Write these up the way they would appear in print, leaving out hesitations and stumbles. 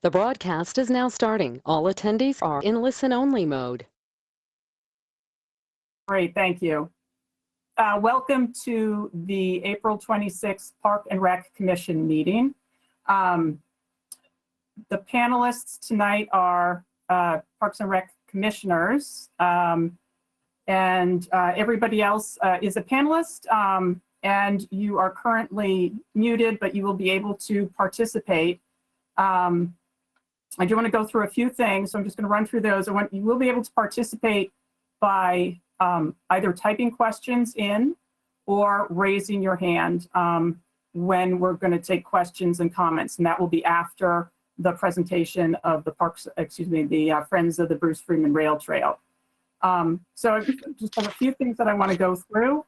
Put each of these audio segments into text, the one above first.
The broadcast is now starting. All attendees are in listen-only mode. Great, thank you. Welcome to the April 26th Park and Rec Commission meeting. The panelists tonight are Parks and Rec commissioners, and everybody else is a panelist, and you are currently muted, but you will be able to participate. I do want to go through a few things, so I'm just going to run through those. You will be able to participate by either typing questions in or raising your hand when we're going to take questions and comments, and that will be after the presentation of the Friends of the Bruce Freeman Rail Trail. So I just have a few things that I want to go through.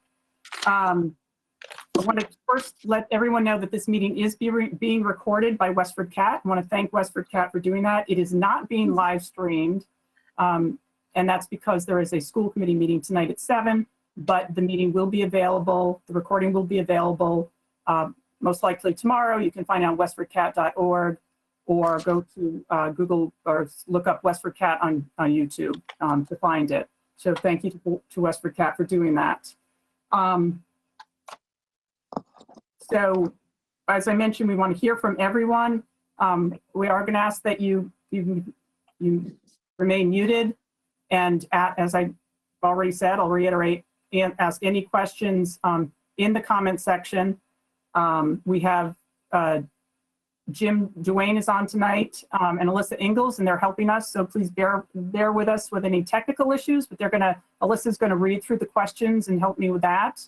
I want to first let everyone know that this meeting is being recorded by WestfordCAT. I want to thank WestfordCAT for doing that. It is not being live streamed, and that's because there is a school committee meeting tonight at 7, but the meeting will be available, the recording will be available most likely tomorrow. You can find it on westfordcat.org or go to Google or look up WestfordCAT on YouTube to find it. So thank you to WestfordCAT for doing that. So, as I mentioned, we want to hear from everyone. We are going to ask that you remain muted, and as I already said, I'll reiterate, and ask any questions in the comment section. We have Jim Duane is on tonight, and Alyssa Ingalls, and they're helping us. So please bear with us with any technical issues. But Alyssa's going to read through the questions and help me with that.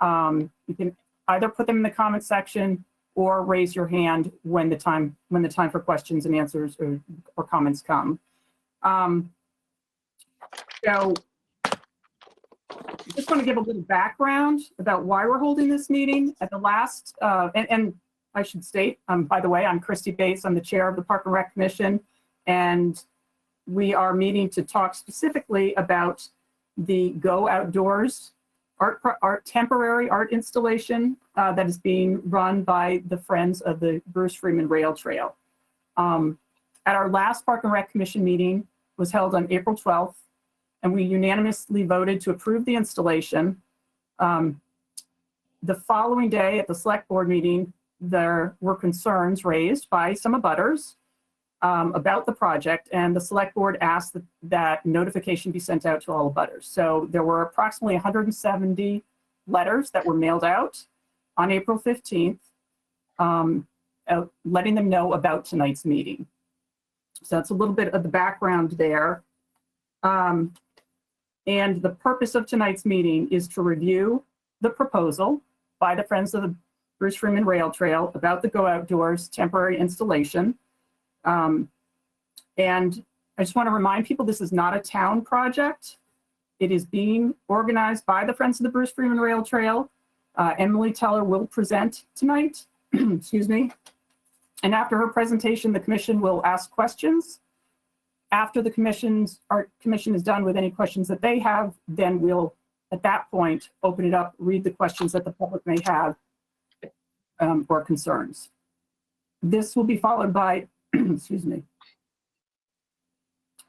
You can either put them in the comment section or raise your hand when the time for questions and answers or comments come. So just want to give a little background about why we're holding this meeting. At the last, and I should state, by the way, I'm Christy Bates. I'm the chair of the Park and Rec Commission, and we are meeting to talk specifically about the Go Outdoors temporary art installation that is being run by the Friends of the Bruce Freeman Rail Trail. At our last Park and Rec Commission meeting was held on April 12th, and we unanimously voted to approve the installation. The following day at the select board meeting, there were concerns raised by some abutters about the project, and the select board asked that notification be sent out to all abutters. So there were approximately 170 letters that were mailed out on April 15th, letting them know about tonight's meeting. So that's a little bit of the background there. And the purpose of tonight's meeting is to review the proposal by the Friends of the Bruce Freeman Rail Trail about the Go Outdoors temporary installation. And I just want to remind people this is not a town project. It is being organized by the Friends of the Bruce Freeman Rail Trail. Emily Teller will present tonight, excuse me. And after her presentation, the commission will ask questions. After the our commission is done with any questions that they have, then we'll, at that point, open it up, read the questions that the public may have or concerns. This will be followed by excuse me,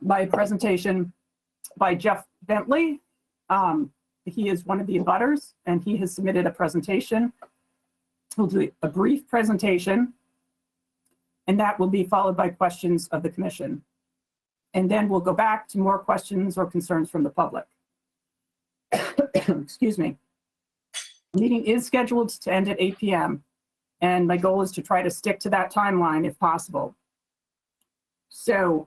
by a presentation by Jeff Bentley. He is one of the abutters, and he has submitted a presentation. He'll do a brief presentation, and that will be followed by questions of the commission. And then we'll go back to more questions or concerns from the public. Excuse me. The meeting is scheduled to end at 8 p.m., and my goal is to try to stick to that timeline if possible. So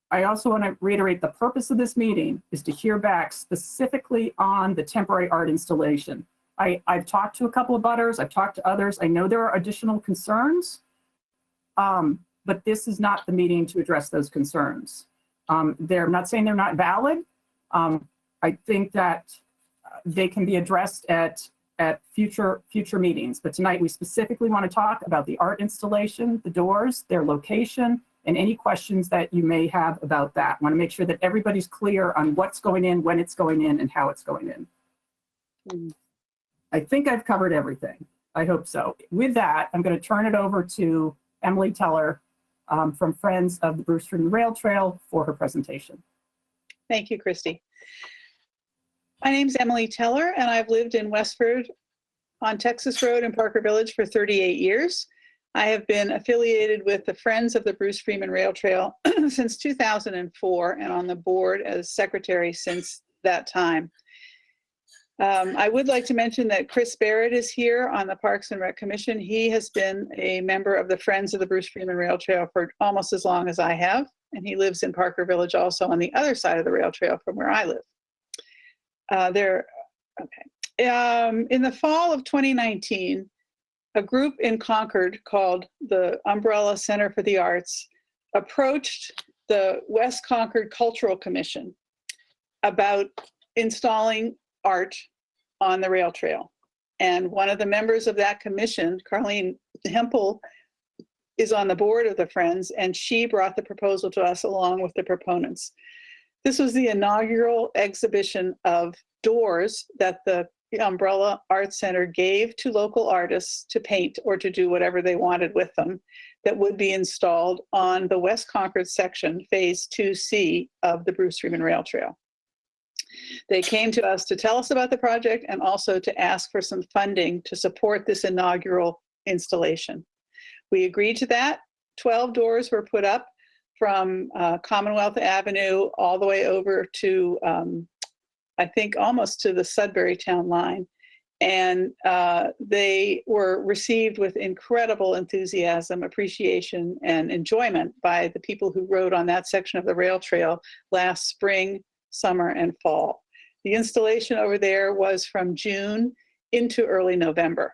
I also want to reiterate the purpose of this meeting is to hear back specifically on the temporary art installation. I've talked to a couple of butters, I've talked to others. I know there are additional concerns, but this is not the meeting to address those concerns. They're not saying they're not valid. I think that they can be addressed at future meetings. But tonight we specifically want to talk about the art installation, the doors, their location, and any questions that you may have about that. I want to make sure that everybody's clear on what's going in, when it's going in, and how it's going in. I think I've covered everything. I hope so. With that, I'm going to turn it over to Emily Teller from Friends of the Bruce Freeman Rail Trail for her presentation. Thank you, Christy. My name's Emily Teller, and I've lived in Westford on Texas Road in Parker Village for 38 years. I have been affiliated with the Friends of the Bruce Freeman Rail Trail since 2004 and on the board as secretary since that time. I would like to mention that Chris Barrett is here on the Parks and Rec Commission. He has been a member of the Friends of the Bruce Freeman Rail Trail for almost as long as I have, and he lives in Parker Village also on the other side of the rail trail from where I live. In the fall of 2019, a group in Concord called the Umbrella Center for the Arts approached the West Concord Cultural Commission about installing art on the rail trail. And one of the members of that commission, Carlene Hempel, is on the board of the Friends, and she brought the proposal to us along with the proponents. This was the inaugural exhibition of doors that the Umbrella Art Center gave to local artists to paint or to do whatever they wanted with them that would be installed on the West Concord section, Phase 2C of the Bruce Freeman Rail Trail. They came to us to tell us about the project and also to ask for some funding to support this inaugural installation. We agreed to that. 12 doors were put up from Commonwealth Avenue all the way over to, I think, almost to the Sudbury town line. And they were received with incredible enthusiasm, appreciation, and enjoyment by the people who rode on that section of the rail trail last spring, summer, and fall. The installation over there was from June into early November.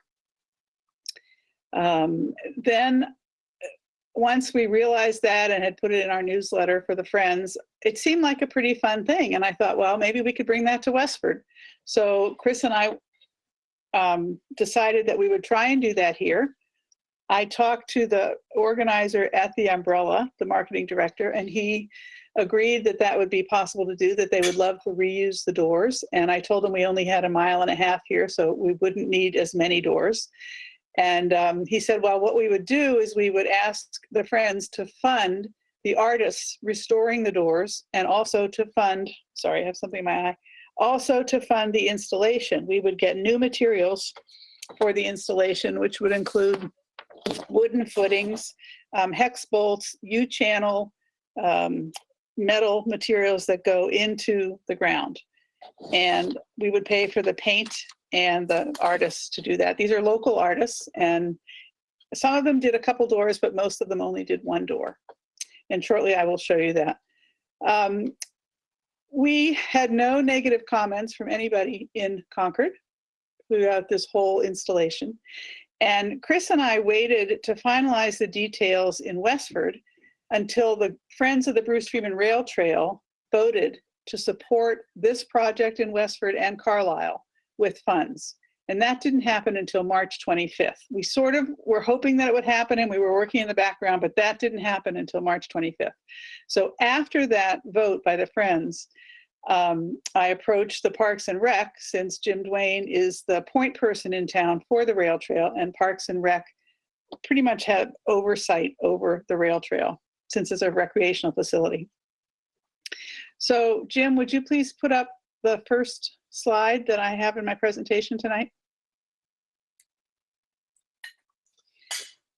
Then once we realized that and had put it in our newsletter for the Friends, it seemed like a pretty fun thing. And I thought, well, maybe we could bring that to Westford. So Chris and I decided that we would try and do that here. I talked to the organizer at the Umbrella, the marketing director, and he agreed that that would be possible to do, that they would love to reuse the doors. And I told them we only had 1.5 miles here, so we wouldn't need as many doors. And he said, well, what we would do is we would ask the Friends to fund the artists restoring the doors, and also to fund, sorry, I have something in my eye, also to fund the installation. We would get new materials for the installation, which would include wooden footings, hex bolts, U-channel, metal materials that go into the ground. And we would pay for the paint and the artists to do that. These are local artists, and some of them did a couple doors, but most of them only did 1 door. And shortly I will show you that. We had no negative comments from anybody in Concord throughout this whole installation. And Chris and I waited to finalize the details in Westford until the Friends of the Bruce Freeman Rail Trail voted to support this project in Westford and Carlisle with funds. And that didn't happen until March 25th. We sort of were hoping that it would happen, and we were working in the background, but that didn't happen until March 25th. So after that vote by the Friends, I approached the Parks and Rec, since Jim Duane is the point person in town for the rail trail, and Parks and Rec pretty much have oversight over the rail trail since it's a recreational facility. So Jim, would you please put up the first slide that I have in my presentation tonight?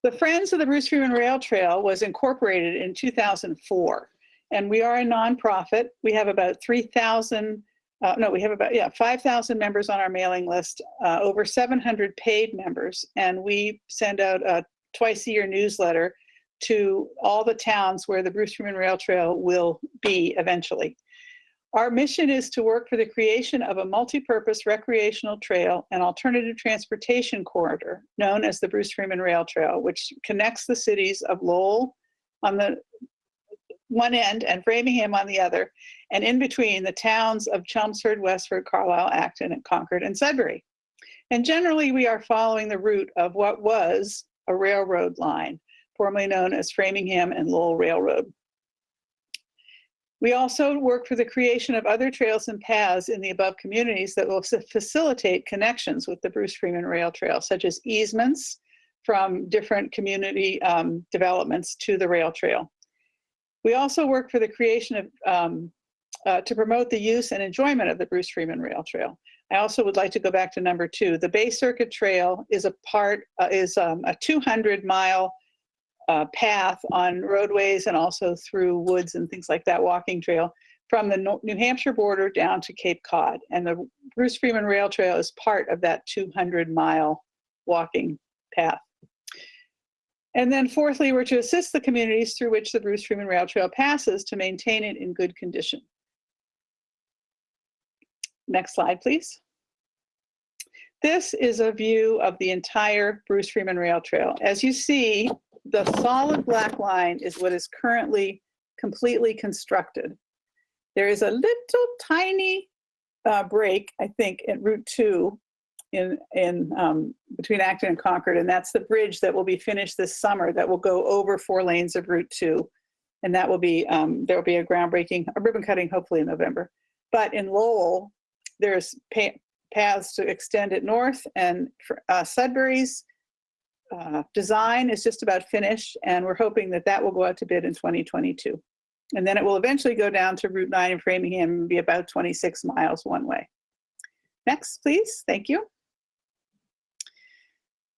The Friends of the Bruce Freeman Rail Trail was incorporated in 2004, and we are a nonprofit. We have about 5,000 members on our mailing list, over 700 paid members, and we send out a twice-a-year newsletter to all the towns where the Bruce Freeman Rail Trail will be eventually. Our mission is to work for the creation of a multi-purpose recreational trail and alternative transportation corridor known as the Bruce Freeman Rail Trail, which connects the cities of Lowell on the one end and Framingham on the other, and in between the towns of Chelmsford, Westford, Carlisle, Acton, and Concord, and Sudbury. And generally, we are following the route of what was a railroad line, formerly known as Framingham and Lowell Railroad. We also work for the creation of other trails and paths in the above communities that will facilitate connections with the Bruce Freeman Rail Trail, such as easements, from different community developments to the rail trail. We also work for the creation of, to promote the use and enjoyment of the Bruce Freeman Rail Trail. I also would like to go back to number 2. The Bay Circuit Trail is a 200-mile path on roadways and also through woods and things like that, walking trail, from the New Hampshire border down to Cape Cod. And the Bruce Freeman Rail Trail is part of that 200-mile walking path. And then fourthly, we're to assist the communities through which the Bruce Freeman Rail Trail passes to maintain it in good condition. Next slide, please. This is a view of the entire Bruce Freeman Rail Trail. As you see, the solid black line is what is currently completely constructed. There is a little tiny break, I think, at Route 2 in between Acton and Concord, and that's the bridge that will be finished this summer that will go over 4 lanes of Route 2, and that will be there will be a ribbon cutting hopefully in November. But in Lowell, there's paths to extend it north, and Sudbury's design is just about finished, and we're hoping that that will go out to bid in 2022. And then it will eventually go down to Route 9 in Framingham and be about 26 miles one way. Next, please. Thank you.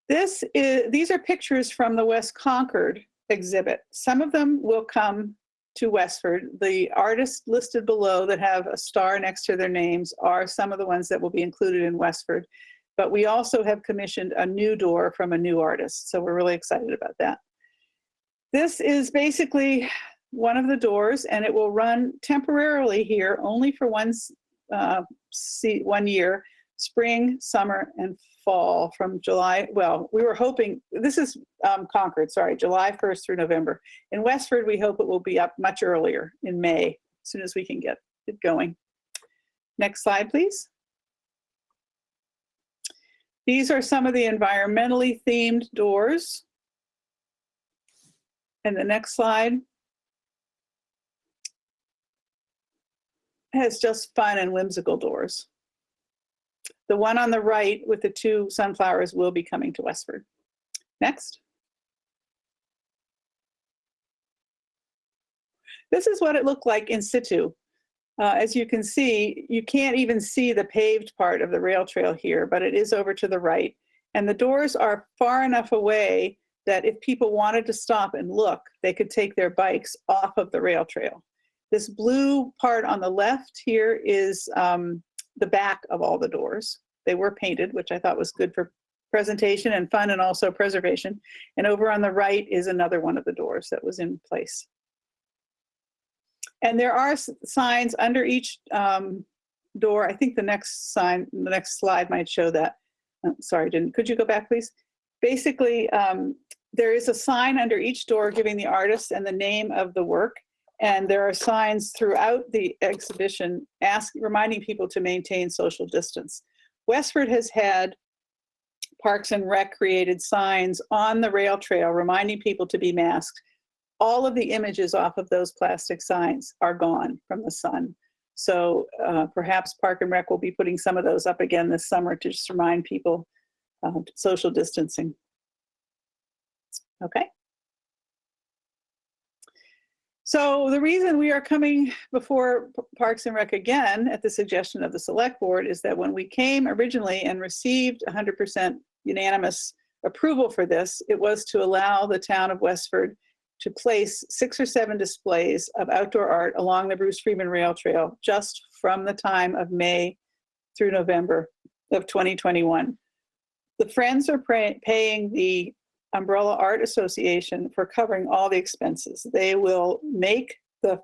These are pictures from the West Concord exhibit. Some of them will come to Westford. The artists listed below that have a star next to their names are some of the ones that will be included in Westford. But we also have commissioned a new door from a new artist, so we're really excited about that. This is basically one of the doors, and it will run temporarily here only for one year, spring, summer, and fall from July. Well, we were hoping, this is Concord, sorry, July 1st through November. In Westford, we hope it will be up much earlier in May, as soon as we can get it going. Next slide, please. These are some of the environmentally themed doors. And the next slide has just fun and whimsical doors. The one on the right with the 2 sunflowers will be coming to Westford. Next. This is what it looked like in situ. As you can see, you can't even see the paved part of the rail trail here, but it is over to the right. And the doors are far enough away that if people wanted to stop and look, they could take their bikes off of the rail trail. This blue part on the left here is the back of all the doors. They were painted, which I thought was good for presentation and fun and also preservation. And over on the right is another one of the doors that was in place. And there are signs under each door. I think the next slide might show that. Sorry, could you go back, please? Basically, there is a sign under each door giving the artist and the name of the work. And there are signs throughout the exhibition reminding people to maintain social distance. Westford has had Parks and Rec created signs on the rail trail reminding people to be masked. All of the images off of those plastic signs are gone from the sun. So perhaps Park and Rec will be putting some of those up again this summer to just remind people social distancing. Okay. So the reason we are coming before Parks and Rec again at the suggestion of the Select Board is that when we came originally and received 100% unanimous approval for this, it was to allow the town of Westford to place 6 or 7 displays of outdoor art along the Bruce Freeman Rail Trail just from the time of May through November of 2021. The Friends are paying the Umbrella Art Association for covering all the expenses. They will make the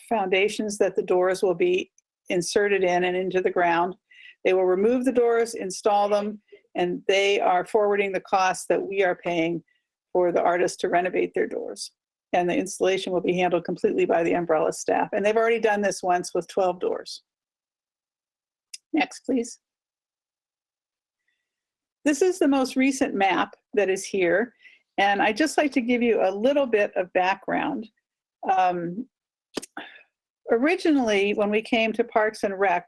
foundations that the doors will be inserted in and into the ground. They will remove the doors, install them, and they are forwarding the costs that we are paying for the artists to renovate their doors. And the installation will be handled completely by the Umbrella staff. And they've already done this once with 12 doors. Next, please. This is the most recent map that is here. And I'd just like to give you a little bit of background. Originally, when we came to Parks and Rec,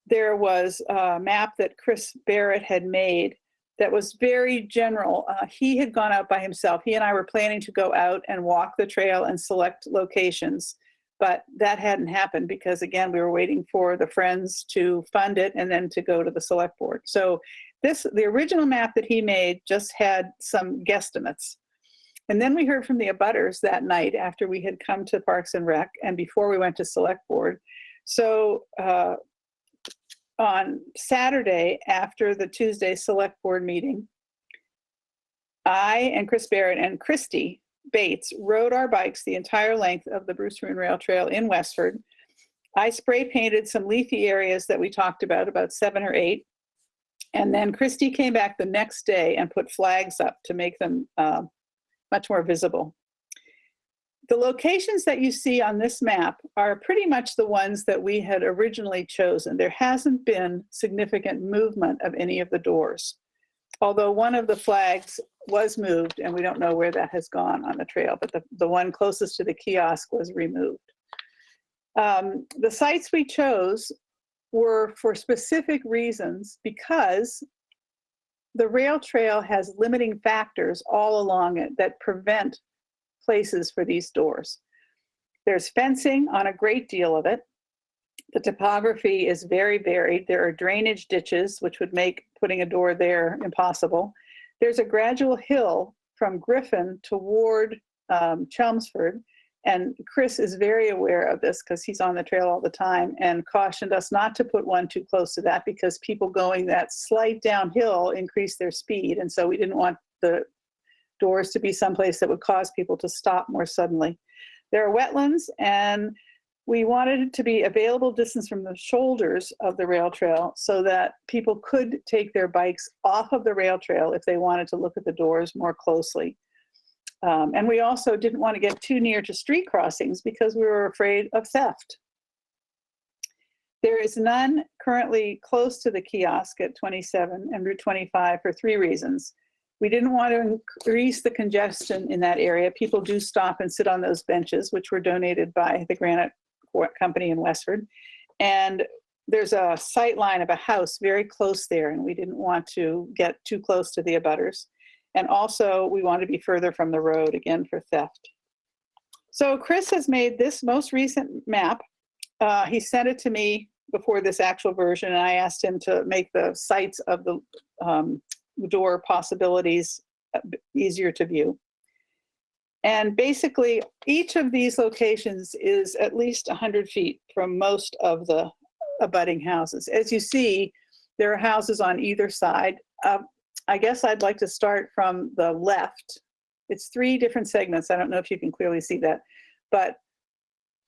there was a map that Chris Barrett had made that was very general. He had gone out by himself. He and I were planning to go out and walk the trail and select locations, but that hadn't happened because, again, we were waiting for the friends to fund it and then to go to the select board. So the original map that he made just had some guesstimates. And then we heard from the abutters that night after we had come to Parks and Rec and before we went to select board. So on Saturday after the Tuesday select board meeting, I and Chris Barrett and Christy Bates rode our bikes the entire length of the Bruce Maroon Rail Trail in Westford. I spray painted some leafy areas that we talked about 7 or 8. And then Christy came back the next day and put flags up to make them much more visible. The locations that you see on this map are pretty much the ones that we had originally chosen. There hasn't been significant movement of any of the doors, although one of the flags was moved and we don't know where that has gone on the trail, but the one closest to the kiosk was removed. The sites we chose were for specific reasons because the rail trail has limiting factors all along it that prevent places for these doors. There's fencing on a great deal of it. The topography is very varied. There are drainage ditches, which would make putting a door there impossible. There's a gradual hill from Griffin toward Chelmsford, and Chris is very aware of this because he's on the trail all the time and cautioned us not to put one too close to that because people going that slight downhill increase their speed, and so we didn't want the doors to be someplace that would cause people to stop more suddenly. There are wetlands, and we wanted it to be available distance from the shoulders of the rail trail so that people could take their bikes off of the rail trail if they wanted to look at the doors more closely. And we also didn't want to get too near to street crossings because we were afraid of theft. There is none currently close to the kiosk at 27 and Route 25 for 3 reasons. We didn't want to increase the congestion in that area. People do stop and sit on those benches, which were donated by the Granite Company in Westford. And there's a sight line of a house very close there, and we didn't want to get too close to the abutters. And also, we want to be further from the road, again, for theft. So Chris has made this most recent map. He sent it to me before this actual version, and I asked him to make the sites of the door possibilities easier to view. And basically, each of these locations is at least 100 feet from most of the abutting houses. As you see, there are houses on either side. I guess I'd like to start from the left. It's 3 different segments. I don't know if you can clearly see that, but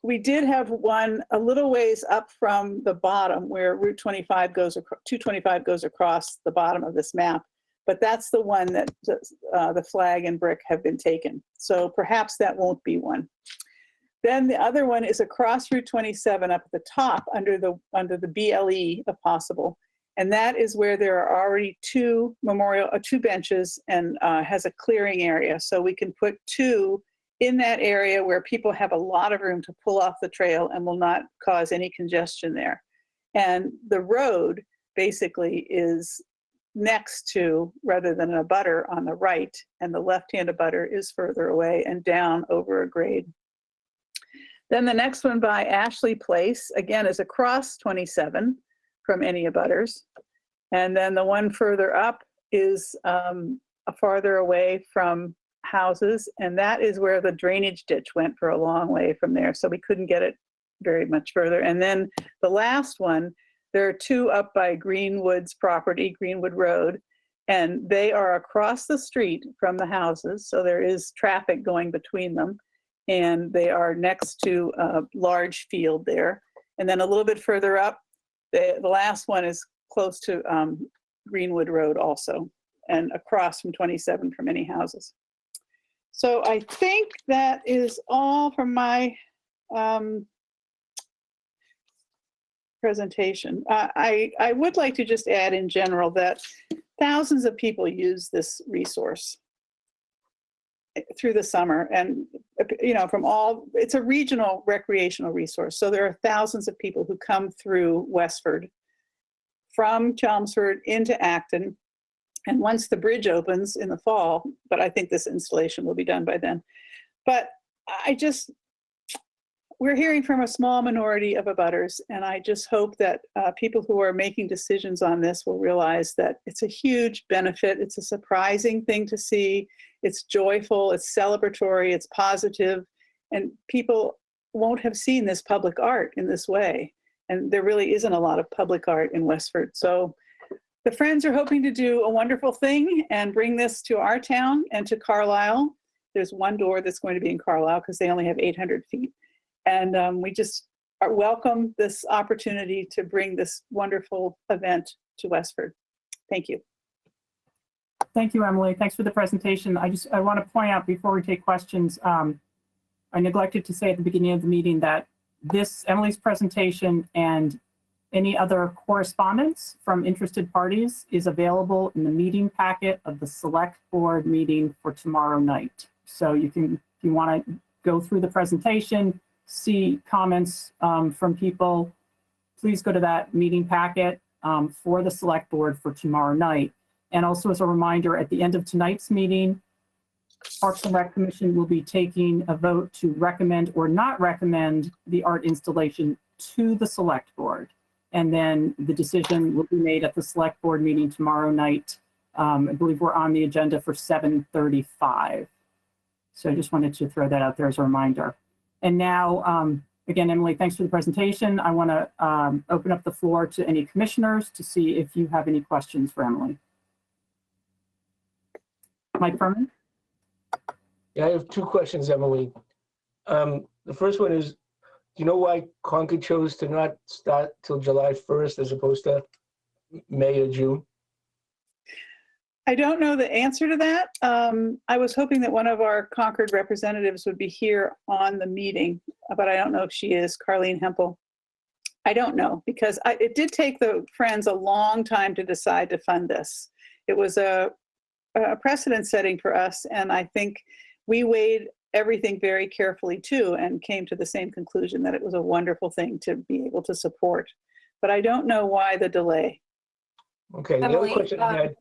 we did have one a little ways up from the bottom where Route 25 goes, 225 goes across the bottom of this map. But that's the one that the flag and brick have been taken. So perhaps that won't be one. Then the other one is across Route 27 up at the top under the BLE if possible. And that is where there are already 2 benches and has a clearing area. So we can put 2 in that area where people have a lot of room to pull off the trail and will not cause any congestion there. And the road basically is next to, rather than a abutter, on the right, and the left-hand abutter is further away and down over a grade. Then the next one by Ashley Place, again, is across 27 from any abutters. And then the one further up is farther away from houses, and that is where the drainage ditch went for a long way from there, so we couldn't get it very much further. And then the last one, there are 2 up by Greenwood's property, Greenwood Road, and they are across the street from the houses, so there is traffic going between them, and they are next to a large field there. And then a little bit further up, the last one is close to Greenwood Road also, and across from 27 from any houses. So I think that is all from my presentation. I would like to just add in general that thousands of people use this resource through the summer, and from all, it's a regional recreational resource. So there are thousands of people who come through Westford from Chelmsford into Acton And once the bridge opens in the fall, but I think this installation will be done by then. But we're hearing from a small minority of abutters, and I just hope that people who are making decisions on this will realize that it's a huge benefit. It's a surprising thing to see. It's joyful, it's celebratory, it's positive, and people won't have seen this public art in this way. And there really isn't a lot of public art in Westford. So the Friends are hoping to do a wonderful thing and bring this to our town and to Carlisle. There's one door that's going to be in Carlisle because they only have 800 feet. And we just welcome this opportunity to bring this wonderful event to Westford. Thank you. Thank you, Emily. Thanks for the presentation. I want to point out before we take questions, I neglected to say at the beginning of the meeting that Emily's presentation and any other correspondence from interested parties is available in the meeting packet of the select board meeting for tomorrow night. So you can, if you want to go through the presentation, see comments from people, please go to that meeting packet for the select board for tomorrow night. And also as a reminder, at the end of tonight's meeting, Parks and Rec Commission will be taking a vote to recommend or not recommend the art installation to the select board. And then the decision will be made at the select board meeting tomorrow night. I believe we're on the agenda for 7:35. So I just wanted to throw that out there as a reminder. And now, again, Emily, thanks for the presentation. I want to open up the floor to any commissioners to see if you have any questions for Emily. Mike Freeman? Yeah, I have two questions, Emily. The first one is, do you know why Concord chose to not start till July 1st as opposed to May or June? I don't know the answer to that. I was hoping that one of our Concord representatives would be here on the meeting, but I don't know if she is, Carleen Hempel. I don't know, because it did take the Friends a long time to decide to fund this. It was a precedent setting for us, and I think we weighed everything very carefully too and came to the same conclusion that it was a wonderful thing to be able to support. But I don't know why the delay. Okay, the other question I had,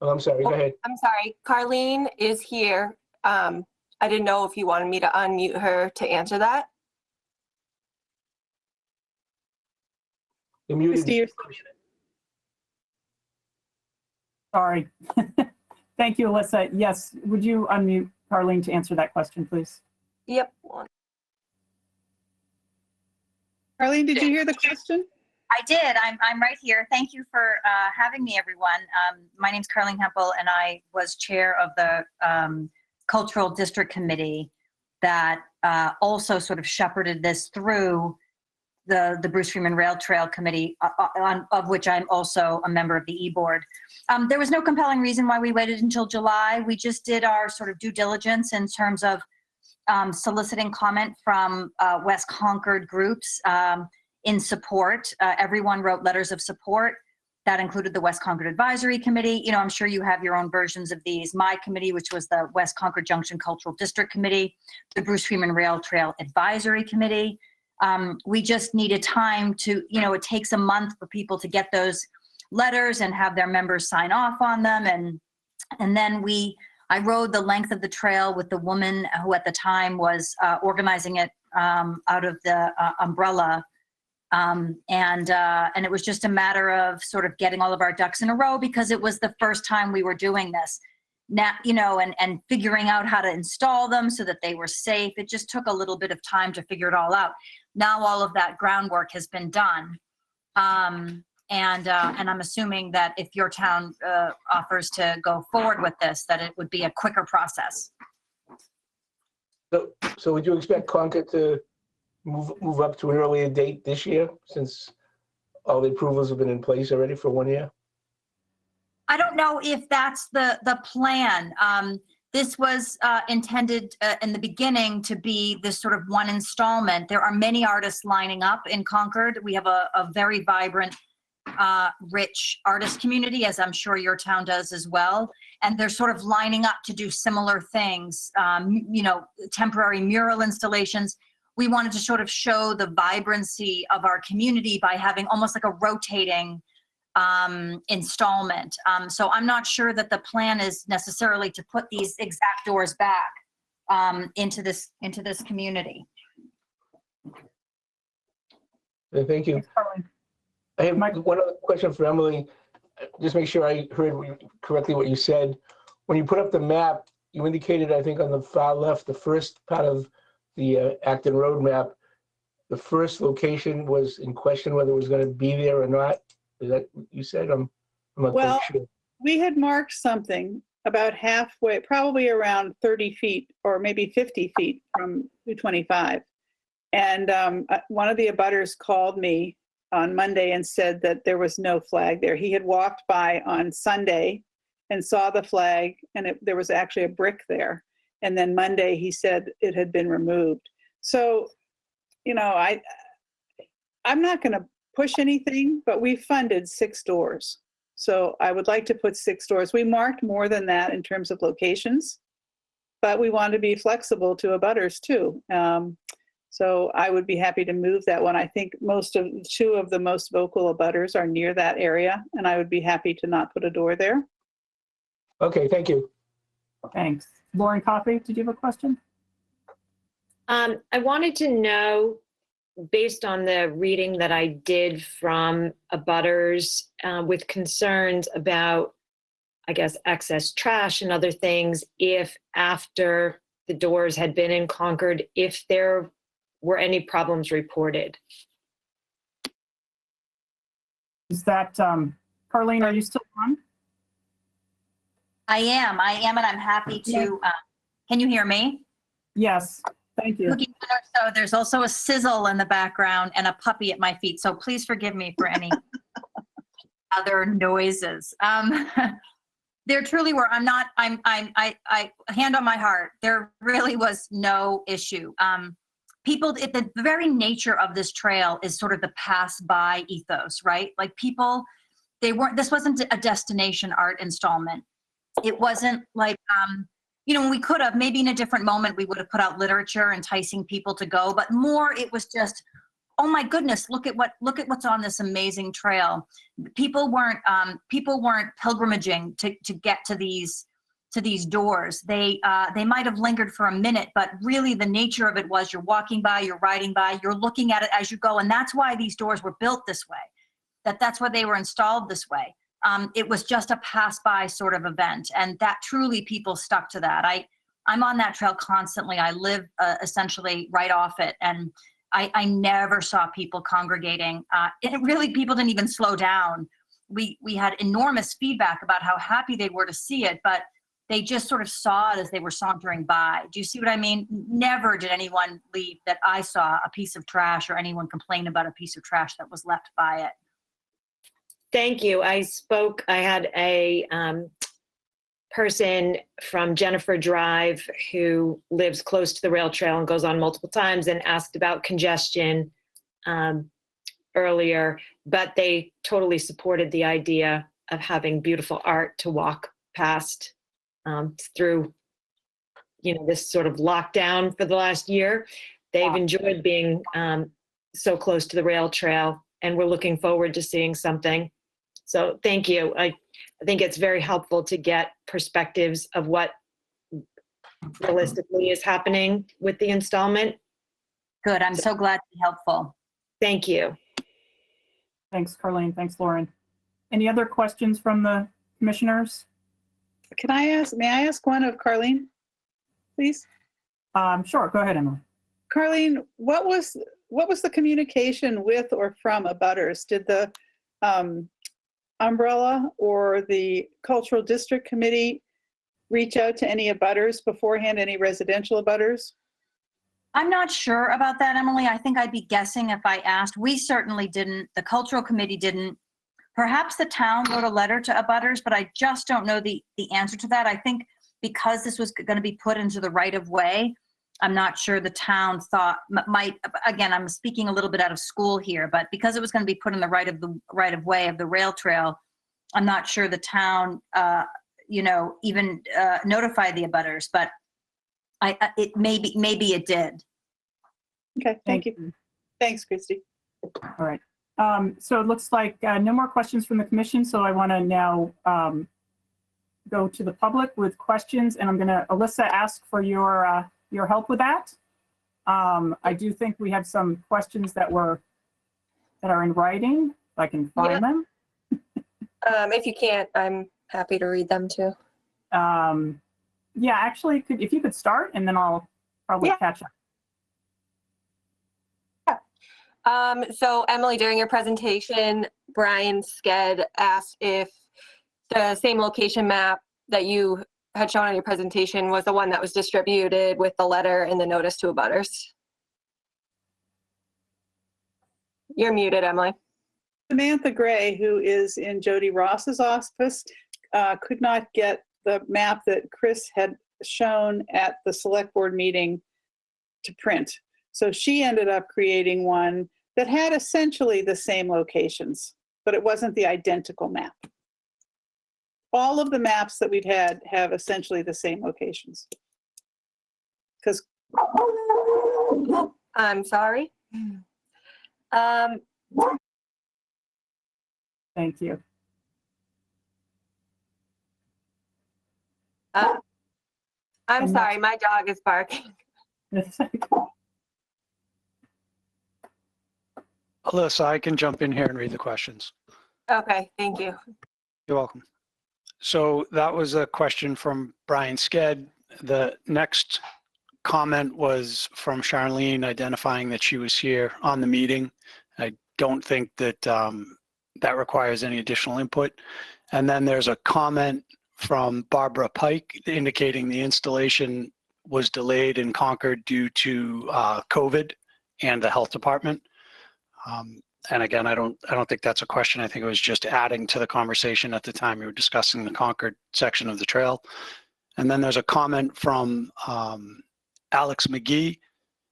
oh, I'm sorry, go ahead. I'm sorry, Carleen is here. I didn't know if you wanted me to unmute her to answer that. You're muted. Christy, you're still muted. Sorry. Thank you, Alyssa. Yes, would you unmute Carleen to answer that question, please? Yep. Carleen, did you hear the question? I did. I'm right here. Thank you for having me, everyone. My name's Carleen Hempel, and I was chair of the Cultural District Committee that also sort of shepherded this through the Bruce Freeman Rail Trail Committee, of which I'm also a member of the e-board. There was no compelling reason why we waited until July. We just did our sort of due diligence in terms of soliciting comment from West Concord groups in support. Everyone wrote letters of support. That included the West Concord Advisory Committee. You know, I'm sure you have your own versions of these. My committee, which was the West Concord Junction Cultural District Committee, the Bruce Freeman Rail Trail Advisory Committee. We just needed time to, you know, it takes a month for people to get those letters and have their members sign off on them. And then I rode the length of the trail with the woman who at the time was organizing it out of the umbrella. And it was just a matter of sort of getting all of our ducks in a row because it was the first time we were doing this. Now, you know, and figuring out how to install them so that they were safe. It just took a little bit of time to figure it all out. Now all of that groundwork has been done. And I'm assuming that if your town offers to go forward with this, that it would be a quicker process. So would you expect Concord to move up to an earlier date this year, since all the approvals have been in place already for 1 year? I don't know if that's the plan. This was intended in the beginning to be this sort of one installment. There are many artists lining up in Concord. We have a very vibrant, rich artist community, as I'm sure your town does as well. And they're sort of lining up to do similar things, you know, temporary mural installations. We wanted to sort of show the vibrancy of our community by having almost like a rotating installment. So I'm not sure that the plan is necessarily to put these exact doors back into this community. Thank you. Thanks, Carleen. I have Mike? one other question for Emily. Just make sure I heard correctly what you said. When you put up the map, you indicated, I think, on the far left, the first part of the Acton Road map, the first location was in question whether it was going to be there or not. Is that what you said? I'm not Well, quite sure. We had marked something about halfway, probably around 30 feet or maybe 50 feet from 225. And one of the abutters called me on Monday and said that there was no flag there. He had walked by on Sunday and saw the flag, and there was actually a brick there. And then Monday he said it had been removed. So, you know, I'm not going to push anything, but we funded 6 doors. So I would like to put 6 doors. We marked more than that in terms of locations, but we want to be flexible to abutters too. So I would be happy to move that one. I think 2 of the most vocal abutters are near that area, and I would be happy to not put a door there. Okay, thank you. Thanks. Lauren Coffey, did you have a question? I wanted to know, based on the reading that I did from abutters with concerns about, I guess, excess trash and other things, if after the doors had been in Concord, if there were any problems reported. Is that, Carleen, are you still on? I am, and I'm happy to, can you hear me? Yes, thank you. So there's also a sizzle in the background and a puppy at my feet. So please forgive me for any other noises. There truly were, I hand on my heart, there really was no issue. People, the very nature of this trail is sort of the pass by ethos, right? Like people, this wasn't a destination art installment. It wasn't like, you know, we could have, maybe in a different moment, we would have put out literature enticing people to go, but more it was just, oh my goodness, look at what's on this amazing trail. People weren't pilgrimaging to get to these doors. They might have lingered for a minute, but really the nature of it was you're walking by, you're riding by, you're looking at it as you go. And that's why these doors were built this way, that's why they were installed this way. It was just a pass-by sort of event, and that truly people stuck to that. I'm on that trail constantly. I live essentially right off it, and I never saw people congregating. People didn't even slow down. We had enormous feedback about how happy they were to see it, but they just sort of saw it as they were sauntering by. Do you see what I mean? Never did anyone leave that I saw a piece of trash or anyone complain about a piece of trash that was left by it. Thank you. I had a person from Jennifer Drive who lives close to the rail trail and goes on multiple times and asked about congestion earlier, but they totally supported the idea of having beautiful art to walk past through, you know, this sort of lockdown for the last year. They've enjoyed being so close to the rail trail, and we're looking forward to seeing something. So thank you. I think it's very helpful to get perspectives of what realistically is happening with the installment. Good. I'm so glad to be helpful. Thank you. Thanks, Carleen. Thanks, Lauren. Any other questions from the commissioners? May I ask one of Carleen, please? Sure, go ahead, Emily. Carleen, what was the communication with or from abutters? Did the Umbrella or the Cultural District Committee reach out to any abutters beforehand, any residential abutters? I'm not sure about that, Emily. I think I'd be guessing if I asked. We certainly didn't. The Cultural Committee didn't. Perhaps the town wrote a letter to abutters, but I just don't know the answer to that. I think because this was going to be put into the right of way, I'm not sure the town thought might, again, I'm speaking a little bit out of school here, but because it was going to be put in the right of way of the rail trail, I'm not sure the town, even notified the abutters, but maybe it did. Okay, thank you. Thanks, Christy. All right. So it looks like no more questions from the commission. So I want to now go to the public with questions, and I'm going to, Alyssa, ask for your help with that. I do think we have some questions that are in writing. If I can find them. If you can't, I'm happy to read them too. Yeah, actually, if you could start, and then I'll probably catch up. So Emily, during your presentation, Brian Sked asked if the same location map that you had shown on your presentation was the one that was distributed with the letter and the notice to abutters. You're muted, Emily. Samantha Gray, who is in Jody Ross's office, could not get the map that Chris had shown at the select board meeting to print. So she ended up creating one that had essentially the same locations, but it wasn't the identical map. All of the maps that we've had have essentially the same locations. Because I'm sorry. Thank you. I'm sorry, my dog is barking. Alyssa, I can jump in here and read the questions. Okay, thank you. You're welcome. So that was a question from Brian Sked. The next comment was from Charlene identifying that she was here on the meeting. I don't think that that requires any additional input. And then there's a comment from Barbara Pike indicating the installation was delayed in Concord due to COVID and the health department. And again, I don't think that's a question. I think it was just adding to the conversation at the time we were discussing the Concord section of the trail. And then there's a comment from Alex McGee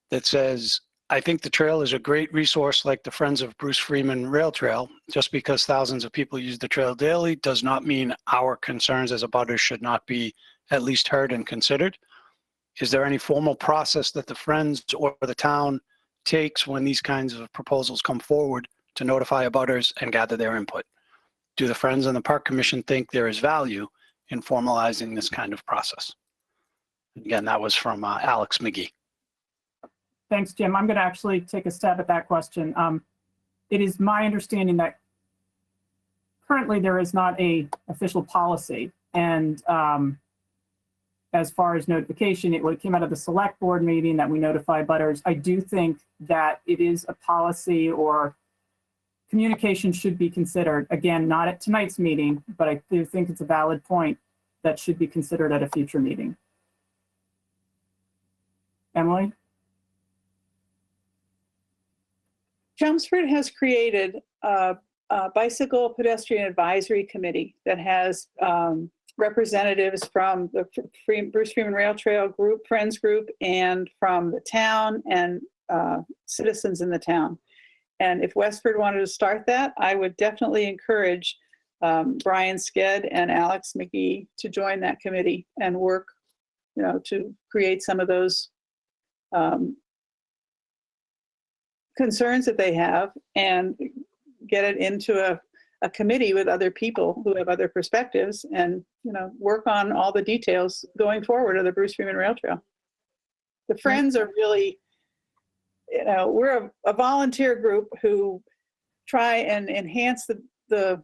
that says, I think the trail is a great resource like the Friends of Bruce Freeman Rail Trail. Just because thousands of people use the trail daily does not mean our concerns as abutters should not be at least heard and considered. Is there any formal process that the Friends or the town takes when these kinds of proposals come forward to notify abutters and gather their input? Do the Friends and the Park Commission think there is value in formalizing this kind of process? Again, that was from Alex McGee. Thanks, Jim. I'm going to actually take a stab at that question. It is my understanding that currently there is not an official policy. And as far as notification, it came out of the select board meeting that we notify butters. I do think that it is a policy or communication should be considered. Again, not at tonight's meeting, but I do think it's a valid point that should be considered at a future meeting. Emily? Chelmsford has created a bicycle pedestrian advisory committee that has representatives from the Bruce Freeman Rail Trail group, Friends group, and from the town and citizens in the town. And if Westford wanted to start that, I would definitely encourage Brian Sked and Alex McGee to join that committee and work, to create some of those concerns that they have and get it into a committee with other people who have other perspectives and, work on all the details going forward of the Bruce Freeman Rail Trail. The Friends are really, we're a volunteer group who try and enhance the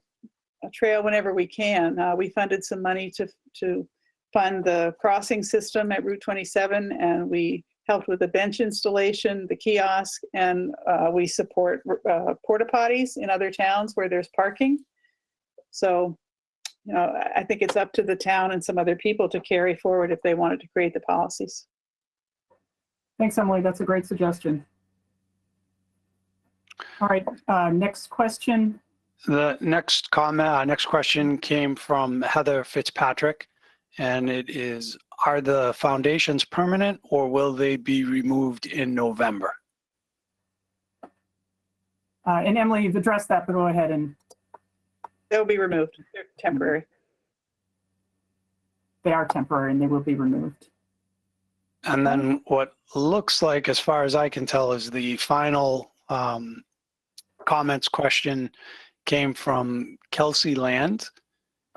trail whenever we can. We funded some money to fund the crossing system at Route 27, and we helped with the bench installation, the kiosk, and we support porta potties in other towns where there's parking. So, I think it's up to the town and some other people to carry forward if they wanted to create the policies. Thanks, Emily. That's a great suggestion. All right, next question. The next question came from Heather Fitzpatrick, and it is, are the foundations permanent or will they be removed in November? And Emily, you've addressed that, but go ahead and. They'll be removed. They're temporary. They are temporary and they will be removed. And then what looks like, as far as I can tell, is the final comments question came from Kelsey Land.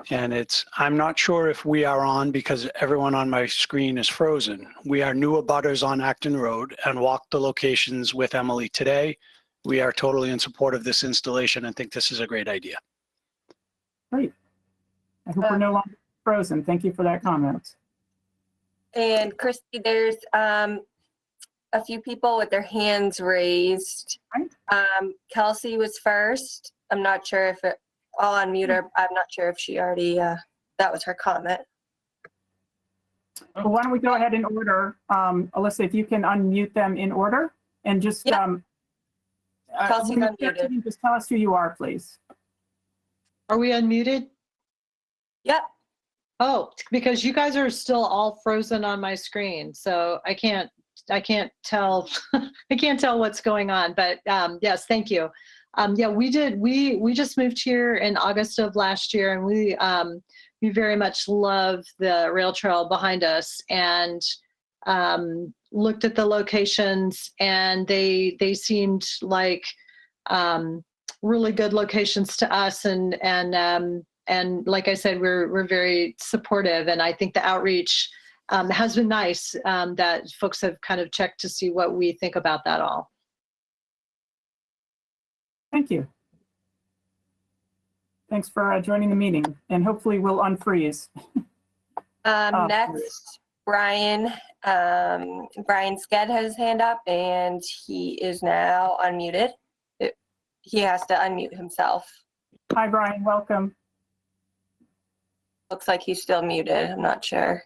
And it's, I'm not sure if we are on because everyone on my screen is frozen. We are new abutters on Acton Road and walked the locations with Emily today. We are totally in support of this installation and think this is a great idea. Great. I hope we're no longer frozen. Thank you for that comment. And Christy, there's a few people with their hands raised. Kelsey was first. I'm not sure if I'll unmute her. I'm not sure if she already, that was her comment. Well, why don't we go ahead in order? Alyssa, if you can unmute them in order and just, Kelsey's unmuted. just tell us who you are, please. Are we unmuted? Yep. Oh, because you guys are still all frozen on my screen, so I can't tell I can't tell what's going on. But yes, thank you. Yeah, we just moved here in August of last year, and we very much love the rail trail behind us, and looked at the locations, and they seemed like really good locations to us, and like I said, we're very supportive, and I think the outreach has been nice, that folks have kind of checked to see what we think about that all. Thank you. Thanks for joining the meeting, and hopefully we'll unfreeze. Next, Brian Sked has his hand up, and he is now unmuted. He has to unmute himself. Hi, Brian. Welcome. Looks like he's still muted. I'm not sure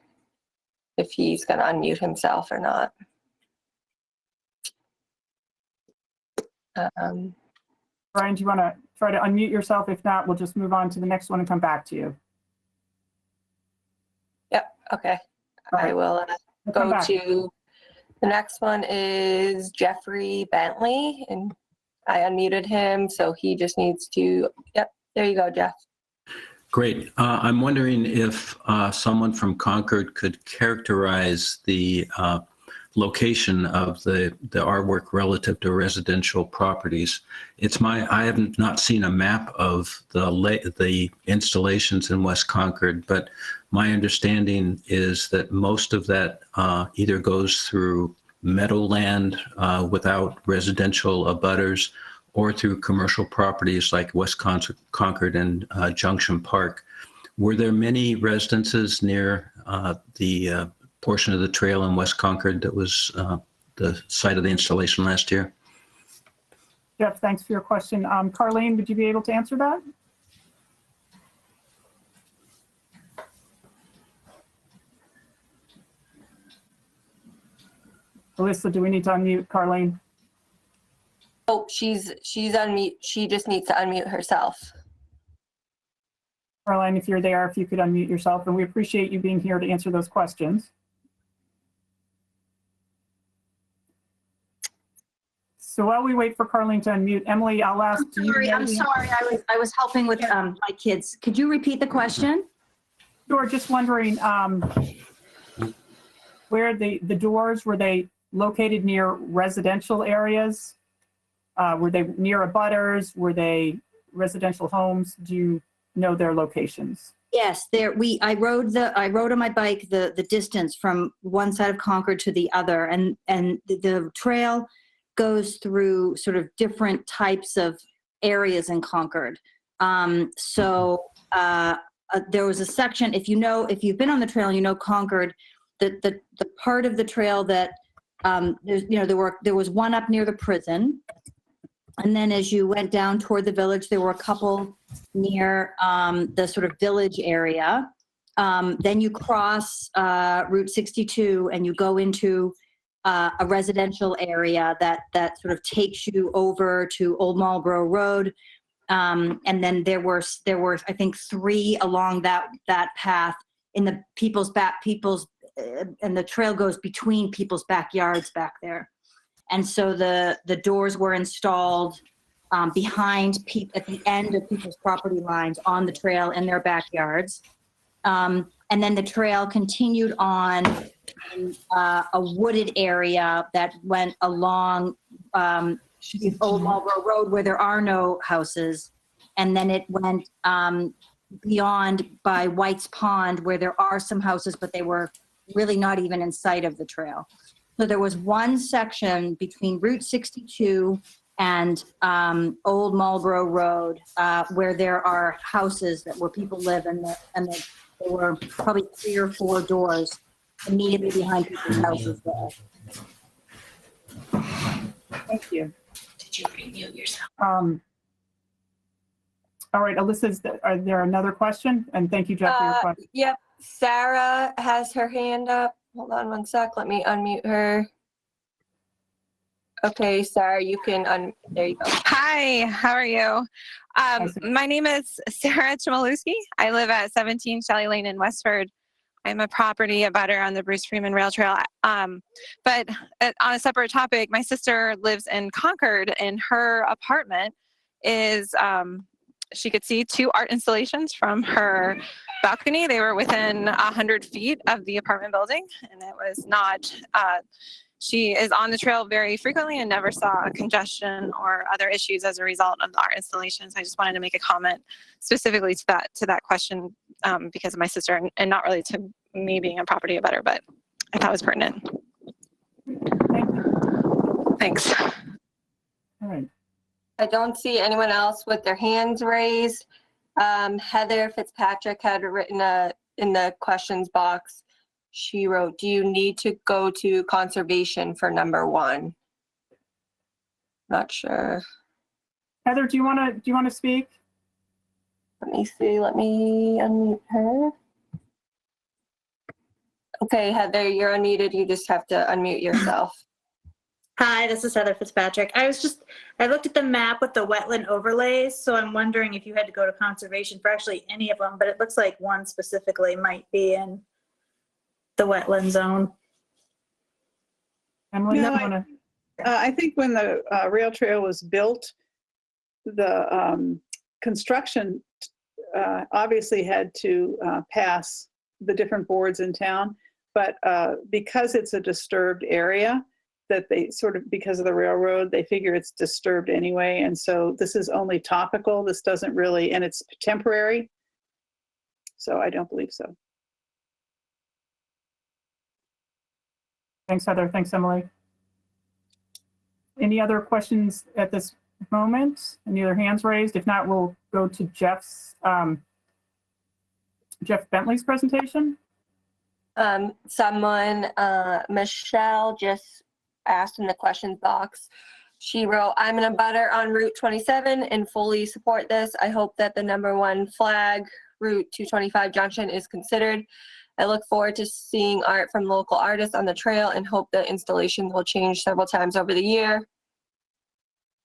if he's going to unmute himself or not. Brian, do you want to try to unmute yourself? If not, we'll just move on to the next one and come back to you. Yep. Okay. All right. I will We'll come go back. to the next one is Jeffrey Bentley, and I unmuted him, so he just needs to, yep, there you go, Jeff. Great. I'm wondering if someone from Concord could characterize the location of the artwork relative to residential properties. I have not seen a map of the installations in West Concord, but my understanding is that most of that either goes through meadowland without residential abutters, or through commercial properties like West Concord and Junction Park. Were there many residences near the portion of the trail in West Concord that was the site of the installation last year? Jeff, thanks for your question. Carlene, would you be able to answer that? Alyssa, do we need to unmute Carlene? Oh, she's unmute. She just needs to unmute herself. Caroline, if you're there, if you could unmute yourself, and we appreciate you being here to answer those questions. So while we wait for Carlene to unmute, Emily, I'll ask. I'm sorry. I was helping with my kids. Could you repeat the question? Sure, just wondering where the doors, were they located near residential areas? Were they near abutters? Were they residential homes? Do you know their locations? Yes, I rode on my bike the distance from one side of Concord to the other, and the trail goes through sort of different types of areas in Concord. There was a section, if you've been on the trail, you know Concord, the part of the trail that there was one up near the prison. And then as you went down toward the village, there were a couple near the sort of village area. Then you cross Route 62 and you go into a residential area that sort of takes you over to Old Marlborough Road. And then there were I think 3 along that path in the and the trail goes between people's backyards back there. And so the doors were installed behind at the end of people's property lines on the trail in their backyards. And then the trail continued on in a wooded area that went along Old Marlborough Road where there are no houses. And then it went beyond by White's Pond where there are some houses, but they were really not even in sight of the trail. So there was one section between Route 62 and Old Marlborough Road where there are houses where people live, and there were probably 3 or 4 doors immediately behind people's houses there. Thank you. Did you remute yourself? All right, Alyssa, is there another question? And thank you, Jeff, for your question. Yep, Sarah has her hand up. Hold on one sec, let me unmute her. Okay, Sarah, you can there you go. Hi, how are you? My name is Sarah Chimaluski. I live at 17 Shelley Lane in Westford. I'm a property abutter on the Bruce Freeman Rail Trail. But on a separate topic, my sister lives in Concord, and her apartment is, she could see 2 art installations from her balcony. They were within 100 feet of the apartment building, and it was not, she is on the trail very frequently and never saw congestion or other issues as a result of the art installations. I just wanted to make a comment specifically to that question because of my sister and not really to me being a property abutter, but I thought it was pertinent. Thank you. Thanks. All right. I don't see anyone else with their hands raised. Heather Fitzpatrick had written in the questions box. She wrote, do you need to go to conservation for number 1? Not sure. Heather, do you want to speak? Let me see. Let me unmute her. Okay, Heather, you're unmuted. You just have to unmute yourself. Hi, this is Heather Fitzpatrick. I looked at the map with the wetland overlays, so I'm wondering if you had to go to conservation for actually any of them, but it looks like one specifically might be in the wetland zone. Emily, No, you want to? I think when the rail trail was built, the construction obviously had to pass the different boards in town, but because it's a disturbed area, that they sort of, because of the railroad, they figure it's disturbed anyway, and so this is only topical. This doesn't really, and it's temporary, so I don't believe so. Thanks, Heather. Thanks, Emily. Any other questions at this moment? Any other hands raised? If not, we'll go to Jeff Bentley's presentation. Michelle just asked in the questions box. She wrote, I'm an abutter on Route 27 and fully support this. I hope that the number 1 flag, Route 225 Junction, is considered. I look forward to seeing art from local artists on the trail and hope the installations will change several times over the year.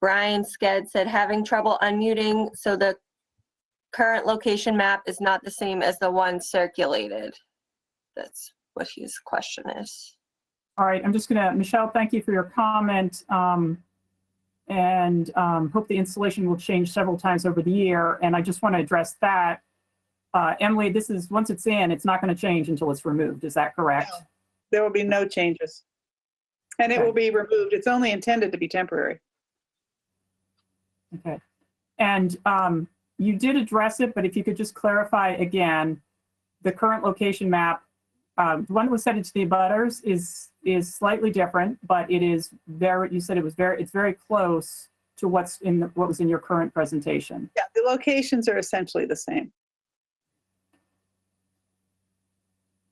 Brian Sked said, having trouble unmuting, so the current location map is not the same as the one circulated. That's what his question is. All right, I'm just gonna, Michelle, thank you for your comment. And hope the installation will change several times over the year. And I just want to address that. Emily, this is, once it's in, it's not going to change until it's removed. Is that correct? No, there will be no changes. And it will be removed. It's only intended to be temporary. Okay. And you did address it, but if you could just clarify again, the current location map, the one that was sent to the abutters is slightly different, but it is very, you said it was it's very close to what was in your current presentation. Yeah, the locations are essentially the same.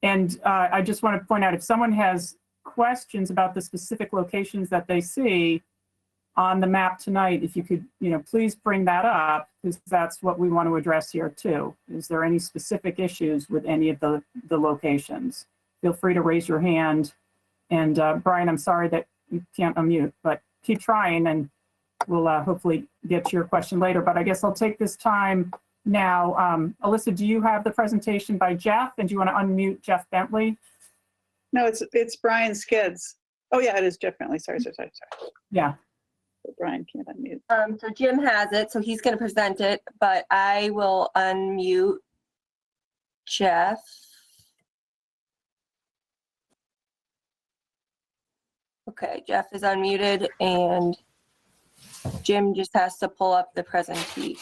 And I just want to point out, if someone has questions about the specific locations that they see on the map tonight, if you could, please bring that up, because that's what we want to address here too. Is there any specific issues with any of the locations? Feel free to raise your hand. And Brian, I'm sorry that you can't unmute, but keep trying and we'll hopefully get to your question later. But I guess I'll take this time now. Alyssa, do you have the presentation by Jeff, and do you want to unmute Jeff Bentley? No, it's Brian Skeds. Oh yeah, it is Jeff Bentley. Sorry. Yeah. But Brian can't unmute. So Jim has it, so he's going to present it, but I will unmute Jeff. Okay, Jeff is unmuted, and Jim just has to pull up the presentation.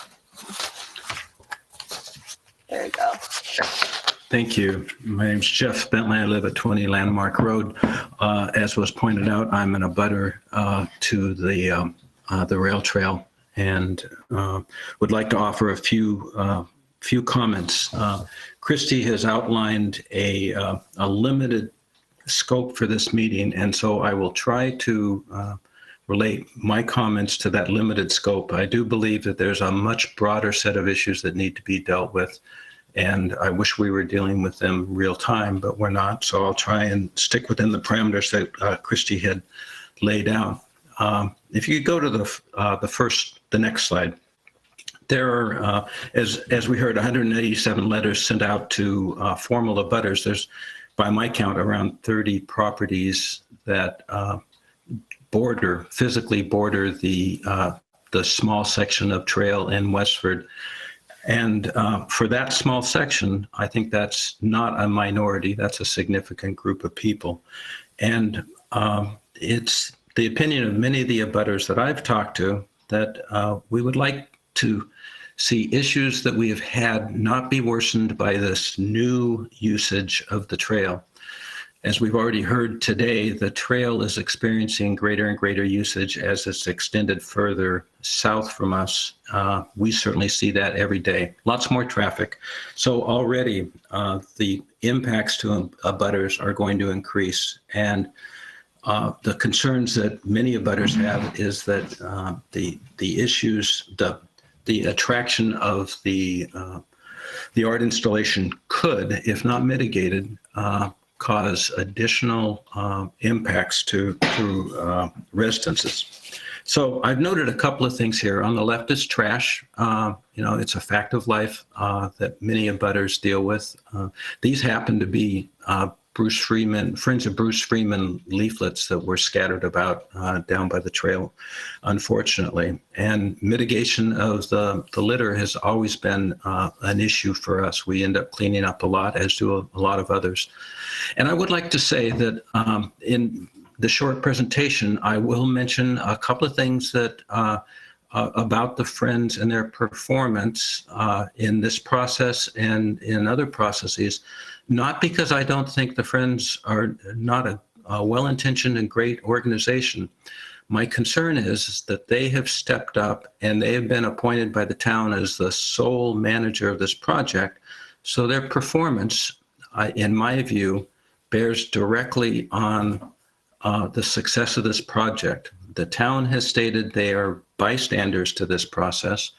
There we go. Thank you. My name's Jeff Bentley. I live at 20 Landmark Road. As was pointed out, I'm an abutter to the rail trail, and would like to offer a few comments. Christy has outlined a limited scope for this meeting, and so I will try to relate my comments to that limited scope. I do believe that there's a much broader set of issues that need to be dealt with, and I wish we were dealing with them real time, but we're not. So I'll try and stick within the parameters that Christy had laid out. If you go to the next slide, there are, as we heard, 187 letters sent out to formal abutters. There's, by my count, around 30 properties that physically border the small section of trail in Westford. And for that small section, I think that's not a minority. That's a significant group of people. And it's the opinion of many of the abutters that I've talked to that we would like to see issues that we have had not be worsened by this new usage of the trail. As we've already heard today, the trail is experiencing greater and greater usage as it's extended further south from us. We certainly see that every day. Lots more traffic. So already the impacts to abutters are going to increase. And the concerns that many abutters have is that the issues, the attraction of the art installation could, if not mitigated, cause additional impacts to residences. So I've noted a couple of things here. On the left is trash. It's a fact of life that many abutters deal with. These happen to be Bruce Freeman, Friends of Bruce Freeman leaflets that were scattered about down by the trail, unfortunately. And mitigation of the litter has always been an issue for us. We end up cleaning up a lot, as do a lot of others. And I would like to say that in the short presentation, I will mention a couple of things that about the Friends and their performance in this process and in other processes. Not because I don't think the Friends are not a well-intentioned and great organization. My concern is that they have stepped up and they have been appointed by the town as the sole manager of this project. So their performance, in my view, bears directly on the success of this project. The town has stated they are bystanders to this process,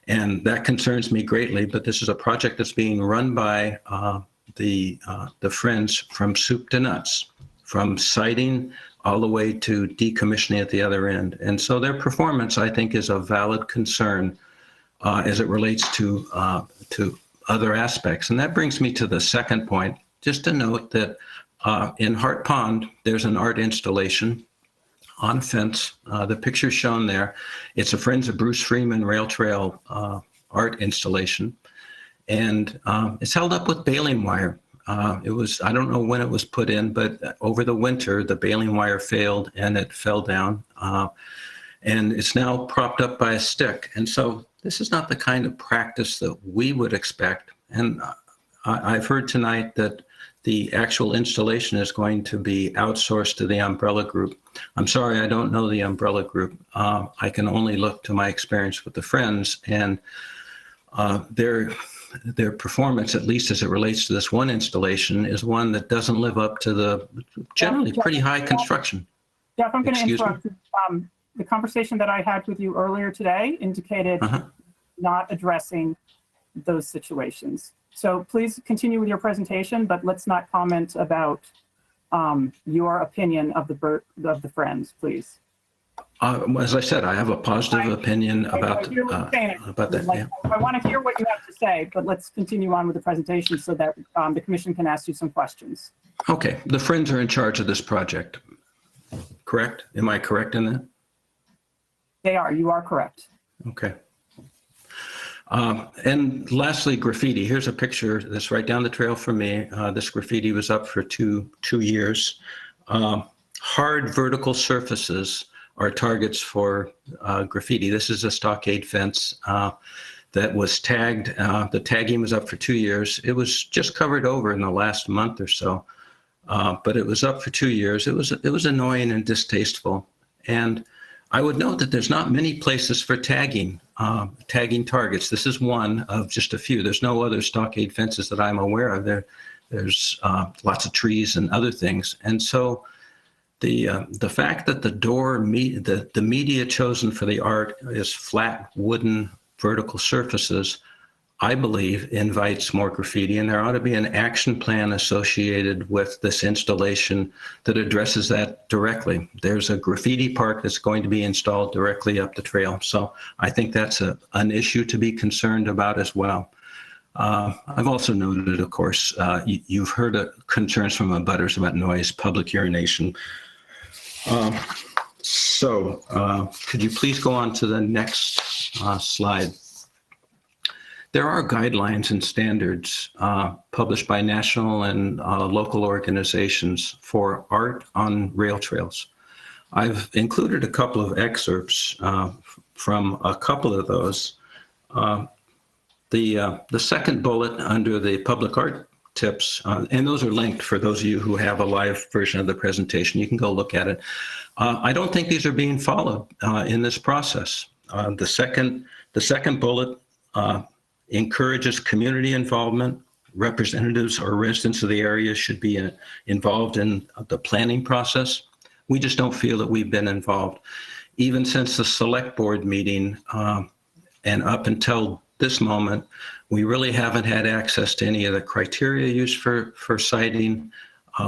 and that concerns me greatly, but this is a project that's being run by the Friends from soup to nuts, from siting all the way to decommissioning at the other end. And so their performance, I think, is a valid concern as it relates to other aspects. And that brings me to the second point, just to note that in Hart Pond, there's an art installation on a fence. The picture shown there, it's a Friends of Bruce Freeman Rail Trail art installation. And it's held up with baling wire. It was, I don't know when it was put in, but over the winter, the baling wire failed and it fell down. And it's now propped up by a stick. And so this is not the kind of practice that we would expect. And I've heard tonight that the actual installation is going to be outsourced to the umbrella group. I'm sorry, I don't know the umbrella group. I can only look to my experience with the Friends, and their performance, at least as it relates to this one installation, is one that doesn't live up to the generally pretty high construction. Jeff, I'm going to interrupt. The conversation that I had with you earlier today indicated not addressing those situations. So please continue with your presentation, but let's not comment about your opinion of the Friends, please. As I said, I have a positive opinion about that. Yeah. I want to hear what you have to say, but let's continue on with the presentation so that the commission can ask you some questions. Okay, the Friends are in charge of this project, correct? Am I correct in that? They are. You are correct. Okay. And lastly, graffiti. Here's a picture that's right down the trail from me. This graffiti was up for two years. Hard vertical surfaces are targets for graffiti. This is a stockade fence that was tagged. The tagging was up for 2 years. It was just covered over in the last month or so, but it was up for 2 years. It was annoying and distasteful. And I would note that there's not many places for tagging targets. This is one of just a few. There's no other stockade fences that I'm aware of. There's lots of trees and other things. And so the fact that the media chosen for the art is flat wooden vertical surfaces, I believe invites more graffiti, and there ought to be an action plan associated with this installation that addresses that directly. There's a graffiti park that's going to be installed directly up the trail. So I think that's an issue to be concerned about as well. I've also noted, of course, you've heard concerns from abutters about noise, public urination. Could you please go on to the next slide? There are guidelines and standards published by national and local organizations for art on rail trails. I've included a couple of excerpts from a couple of those. The second bullet under the public art tips, and those are linked for those of you who have a live version of the presentation. You can go look at it. I don't think these are being followed in this process. The second bullet encourages community involvement. Representatives or residents of the area should be involved in the planning process. We just don't feel that we've been involved. Even since the select board meeting and up until this moment, we really haven't had access to any of the criteria used for citing.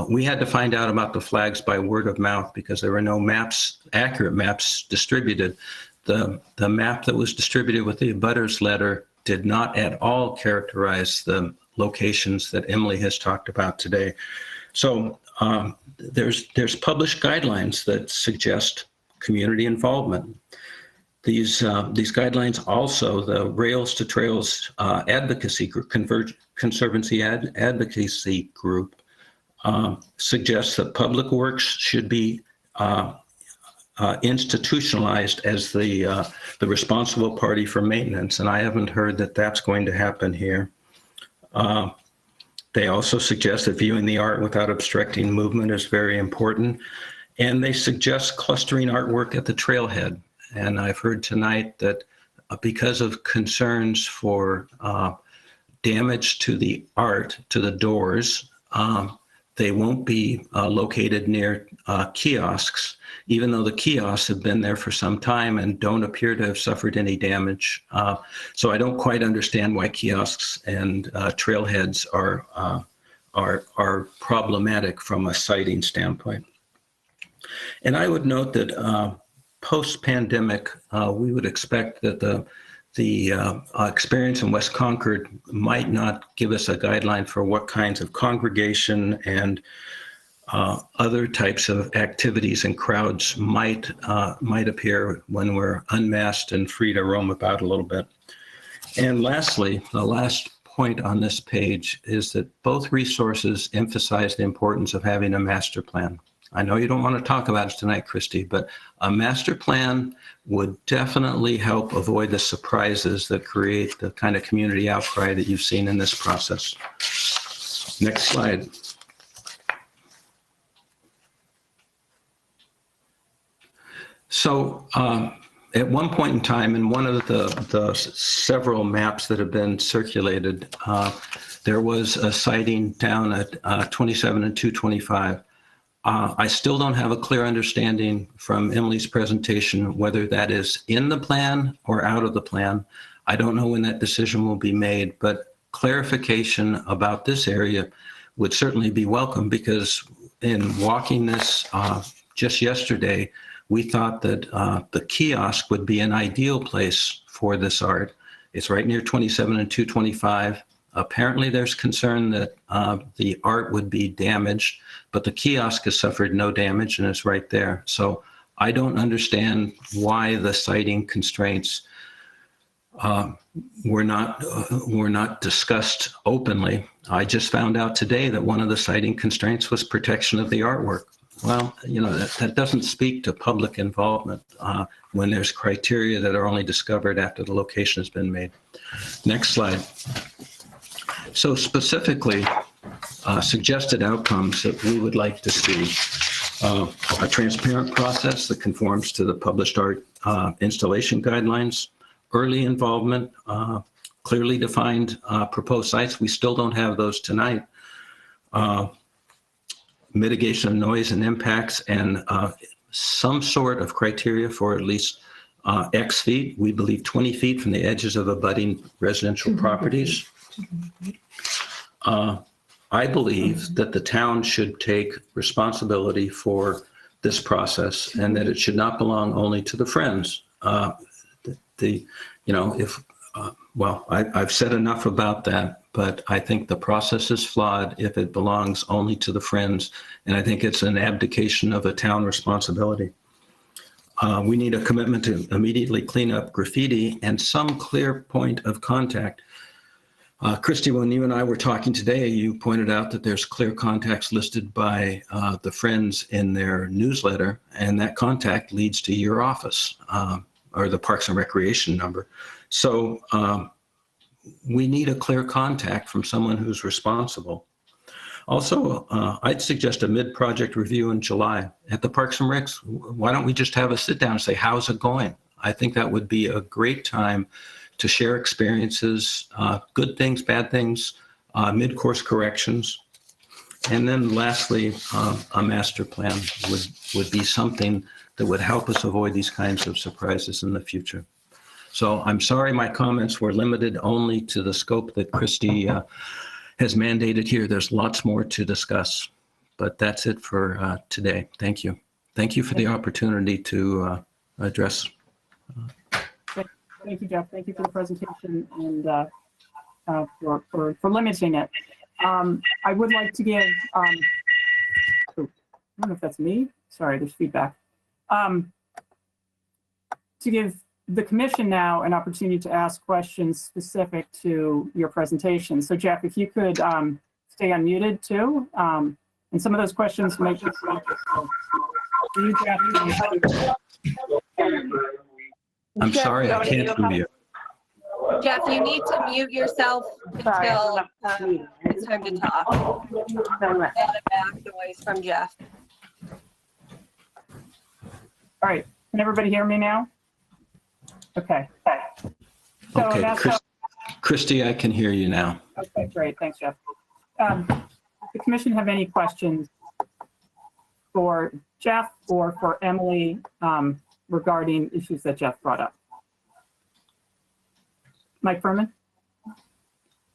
We had to find out about the flags by word of mouth because there were no maps, accurate maps distributed. The map that was distributed with the abutters letter did not at all characterize the locations that Emily has talked about today. So there's published guidelines that suggest community involvement. These guidelines also, the Rails to Trails advocacy group, Conservancy advocacy group, suggests that public works should be institutionalized as the responsible party for maintenance, and I haven't heard that that's going to happen here. They also suggest that viewing the art without obstructing movement is very important, and they suggest clustering artwork at the trailhead. And I've heard tonight that because of concerns for damage to the art, to the doors, they won't be located near kiosks, even though the kiosks have been there for some time and don't appear to have suffered any damage. So I don't quite understand why kiosks and trailheads are problematic from a siting standpoint. And I would note that post-pandemic, we would expect that the experience in West Concord might not give us a guideline for what kinds of congregation and other types of activities and crowds might appear when we're unmasked and free to roam about a little bit. And lastly, the last point on this page is that both resources emphasize the importance of having a master plan. I know you don't want to talk about it tonight, Christy, but a master plan would definitely help avoid the surprises that create the kind of community outcry that you've seen in this process. Next slide. So at one point in time, in one of the several maps that have been circulated, there was a sighting down at 27 and 225. I still don't have a clear understanding from Emily's presentation whether that is in the plan or out of the plan. I don't know when that decision will be made, but clarification about this area would certainly be welcome, because in walking this just yesterday, we thought that the kiosk would be an ideal place for this art. It's right near 27 and 225. Apparently there's concern that the art would be damaged, but the kiosk has suffered no damage and is right there. So I don't understand why the sighting constraints were not discussed openly. I just found out today that one of the sighting constraints was protection of the artwork. Well, that doesn't speak to public involvement when there's criteria that are only discovered after the location has been made. Next slide. So specifically, suggested outcomes that we would like to see: a transparent process that conforms to the published art installation guidelines, early involvement, clearly defined proposed sites. We still don't have those tonight. Mitigation of noise and impacts, and some sort of criteria for at least X feet. We believe 20 feet from the edges of abutting residential properties. I believe that the town should take responsibility for this process and that it should not belong only to the Friends. I've said enough about that, but I think the process is flawed if it belongs only to the Friends, and I think it's an abdication of a town responsibility. We need a commitment to immediately clean up graffiti and some clear point of contact. Christy, when you and I were talking today, you pointed out that there's clear contacts listed by the Friends in their newsletter, and that contact leads to your office or the Parks and Recreation number. So we need a clear contact from someone who's responsible. Also, I'd suggest a mid-project review in July at the Parks and Recs. Why don't we just have a sit down and say, how's it going? I think that would be a great time to share experiences, good things, bad things, mid-course corrections. And then lastly, a master plan would be something that would help us avoid these kinds of surprises in the future. So I'm sorry my comments were limited only to the scope that Christy has mandated here. There's lots more to discuss, but that's it for today. Thank you. Thank you for the opportunity to address. Thank you, Jeff. Thank you for the presentation and for limiting it. I would like to give, I don't know if that's me. Sorry, there's feedback. To give the commission now an opportunity to ask questions specific to your presentation. So Jeff, if you could stay unmuted too. And some of those questions might be you, Jeff. I'm Jeff, sorry, I can't unmute. Jeff, you need to mute yourself until it's time to talk. Add a back noise from Jeff. All right, can everybody hear me now? Okay. So Okay, Christy, I can hear you now. Okay, great. Thanks, Jeff. Does the commission have any questions for Jeff or for Emily regarding issues that Jeff brought up? Mike Freeman?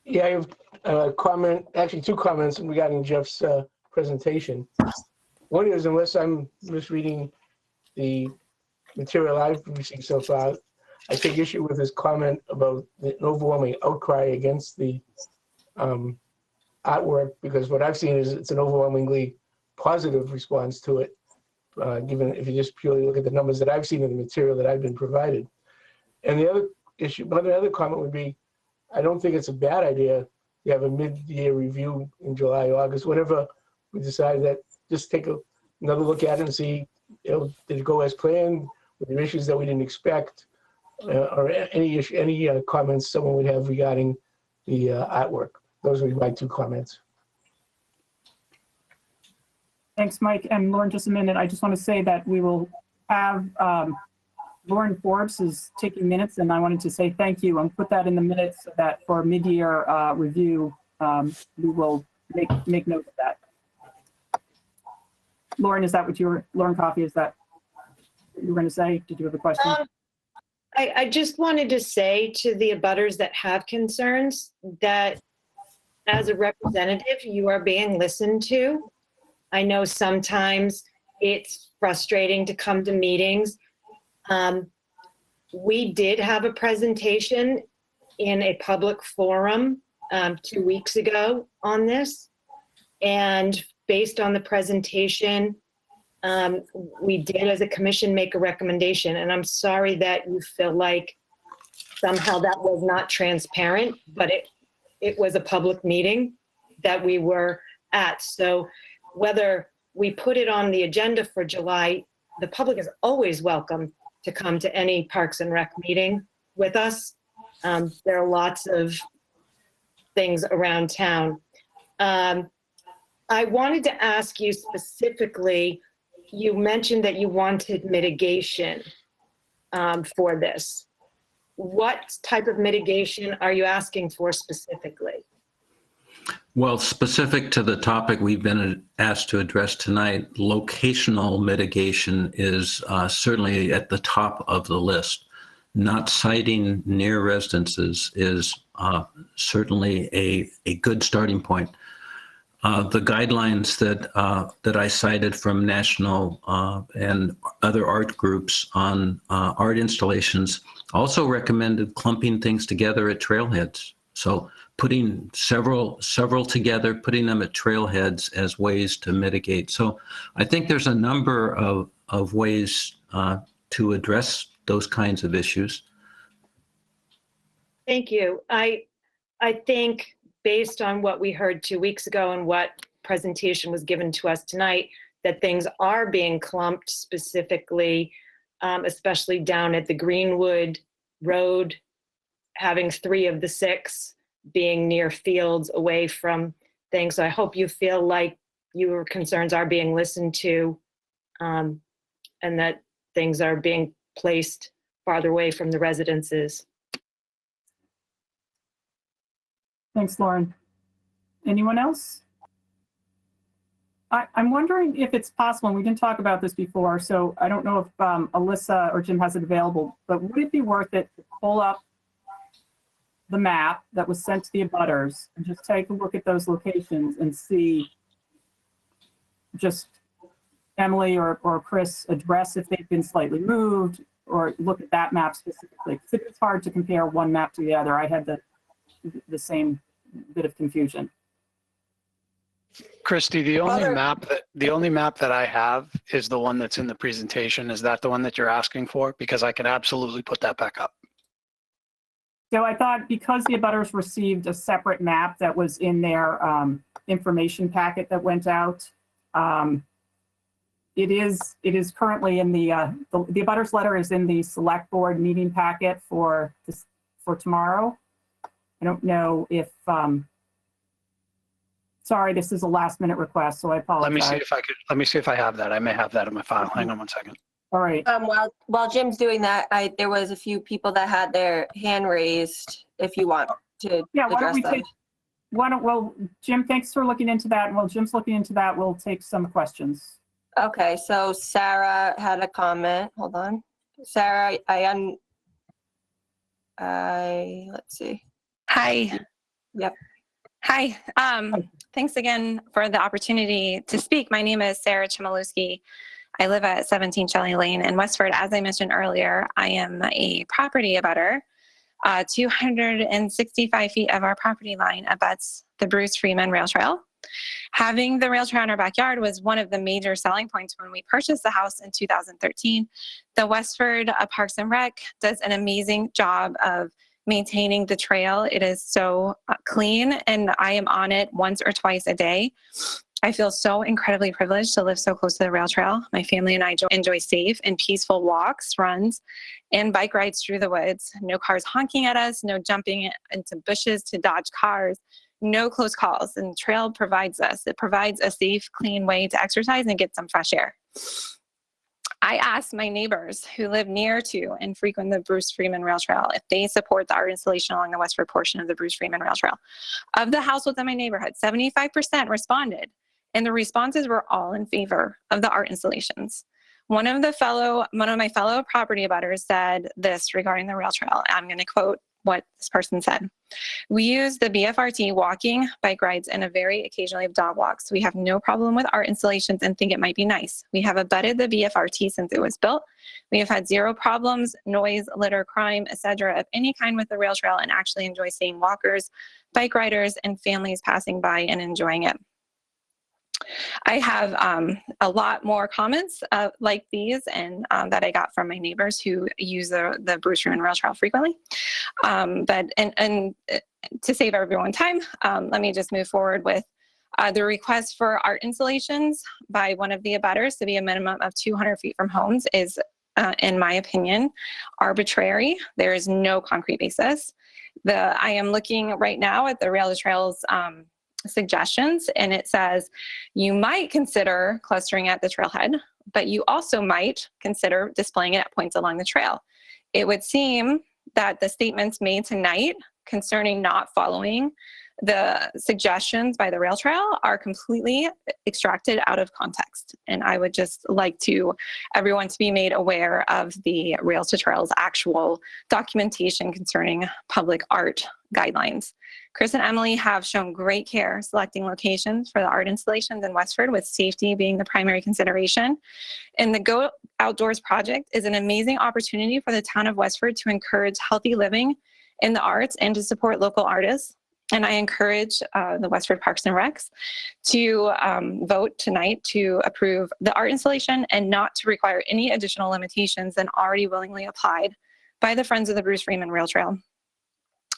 Yeah, I have a comment, actually two comments regarding Jeff's presentation. One is, unless I'm misreading the material I've received so far, I take issue with his comment about the overwhelming outcry against the artwork, because what I've seen is it's an overwhelmingly positive response to it, given if you just purely look at the numbers that I've seen in the material that I've been provided. And the other issue, but the other comment would be, I don't think it's a bad idea to have a mid-year review in July, August, whenever we decide that, just take another look at it and see, did it go as planned? Were there issues that we didn't expect? Or any comments someone would have regarding the artwork. Those would be my two comments. Thanks, Mike. And Lauren, just a minute. I just want to say that we will have Lauren Forbes is taking minutes, and I wanted to say thank you and put that in the minutes so that for mid-year review, we will make note of that. Lauren, is that what you were, Lauren Coffey, is that what you were going to say? Did you have a question? I just wanted to say to the abutters that have concerns that as a representative, you are being listened to. I know sometimes it's frustrating to come to meetings. We did have a presentation in a public forum 2 weeks ago on this. And based on the presentation, we did as a commission make a recommendation, and I'm sorry that you feel like somehow that was not transparent, but it was a public meeting that we were at. So whether we put it on the agenda for July. The public is always welcome to come to any Parks and Rec meeting with us. There are lots of things around town. I wanted to ask you specifically, you mentioned that you wanted mitigation for this. What type of mitigation are you asking for specifically? Well, specific to the topic we've been asked to address tonight, locational mitigation is certainly at the top of the list. Not siting near residences is certainly a good starting point. The guidelines that I cited from national and other art groups on art installations also recommended clumping things together at trailheads. So putting several together, putting them at trailheads as ways to mitigate. So I think there's a number of ways to address those kinds of issues. Thank you. I think based on what we heard 2 weeks ago and what presentation was given to us tonight, that things are being clumped specifically, especially down at the Greenwood Road, having 3 of the 6 being near fields away from things. So I hope you feel like your concerns are being listened to, and that things are being placed farther away from the residences. Thanks, Lauren. Anyone else? I'm wondering if it's possible, and we didn't talk about this before, so I don't know if Alyssa or Jim has it available, but would it be worth it to pull up the map that was sent to the abutters and just take a look at those locations and see, just Emily or Chris address if they've been slightly moved, or look at that map specifically? Because it's hard to compare one map to the other. I had the same bit of confusion. Christy, the only map that I have is the one that's in the presentation. Is that the one that you're asking for? Because I can absolutely put that back up. So I thought because the abutters received a separate map that was in their information packet that went out, it is currently in the abutters letter is in the select board meeting packet for tomorrow. I don't know if sorry, this is a last minute request, so I apologize. Let me see if I have that. I may have that in my file. Hang on one second. All right. While Jim's doing that, there was a few people that had their hand raised. If you want to address them. Well, Jim, thanks for looking into that. And while Jim's looking into that, we'll take some questions. Okay, so Sarah had a comment. Hold on, Sarah. Let's see. Hi. Yep. Hi. Thanks again for the opportunity to speak. My name is Sarah Chimaluski. I live at 17 Shelley Lane in Westford. As I mentioned earlier, I am a property abutter. 265 feet of our property line abuts the Bruce Freeman Rail Trail. Having the rail trail in our backyard was one of the major selling points when we purchased the house in 2013. The Westford Parks and Rec does an amazing job of maintaining the trail. It is so clean, and I am on it once or twice a day. I feel so incredibly privileged to live so close to the rail trail. My family and I enjoy safe and peaceful walks, runs, and bike rides through the woods. No cars honking at us, no jumping into bushes to dodge cars, no close calls. And the trail provides a safe, clean way to exercise and get some fresh air. I asked my neighbors who live near to and frequent the Bruce Freeman Rail Trail if they support the art installation along the Westford portion of the Bruce Freeman Rail Trail. Of the households in my neighborhood, 75% responded, and the responses were all in favor of the art installations. One of my fellow property abutters said this regarding the rail trail. I'm going to quote what this person said. We use the BFRT walking, bike rides, and very occasionally dog walks. We have no problem with art installations and think it might be nice. We have abutted the BFRT since it was built. We have had zero problems, noise, litter, crime, etc. of any kind with the rail trail, and actually enjoy seeing walkers, bike riders, and families passing by and enjoying it. I have a lot more comments like these and that I got from my neighbors who use the Bruce Freeman Rail Trail frequently. But to save everyone time, let me just move forward with The request for art installations by one of the abutters to be a minimum of 200 feet from homes is, in my opinion, arbitrary. There is no concrete basis. I am looking right now at the Rail to Trails suggestions, and it says you might consider clustering at the trailhead, but you also might consider displaying it at points along the trail. It would seem that the statements made tonight concerning not following the suggestions by the rail trail are completely extracted out of context. And I would just like everyone to be made aware of the Rails to Trails actual documentation concerning public art guidelines. Chris and Emily have shown great care selecting locations for the art installations in Westford, with safety being the primary consideration. And the Go Outdoors project is an amazing opportunity for the town of Westford to encourage healthy living in the arts and to support local artists. And I encourage the Westford Parks and Recs to vote tonight to approve the art installation and not to require any additional limitations than already willingly applied by the Friends of the Bruce Freeman Rail Trail.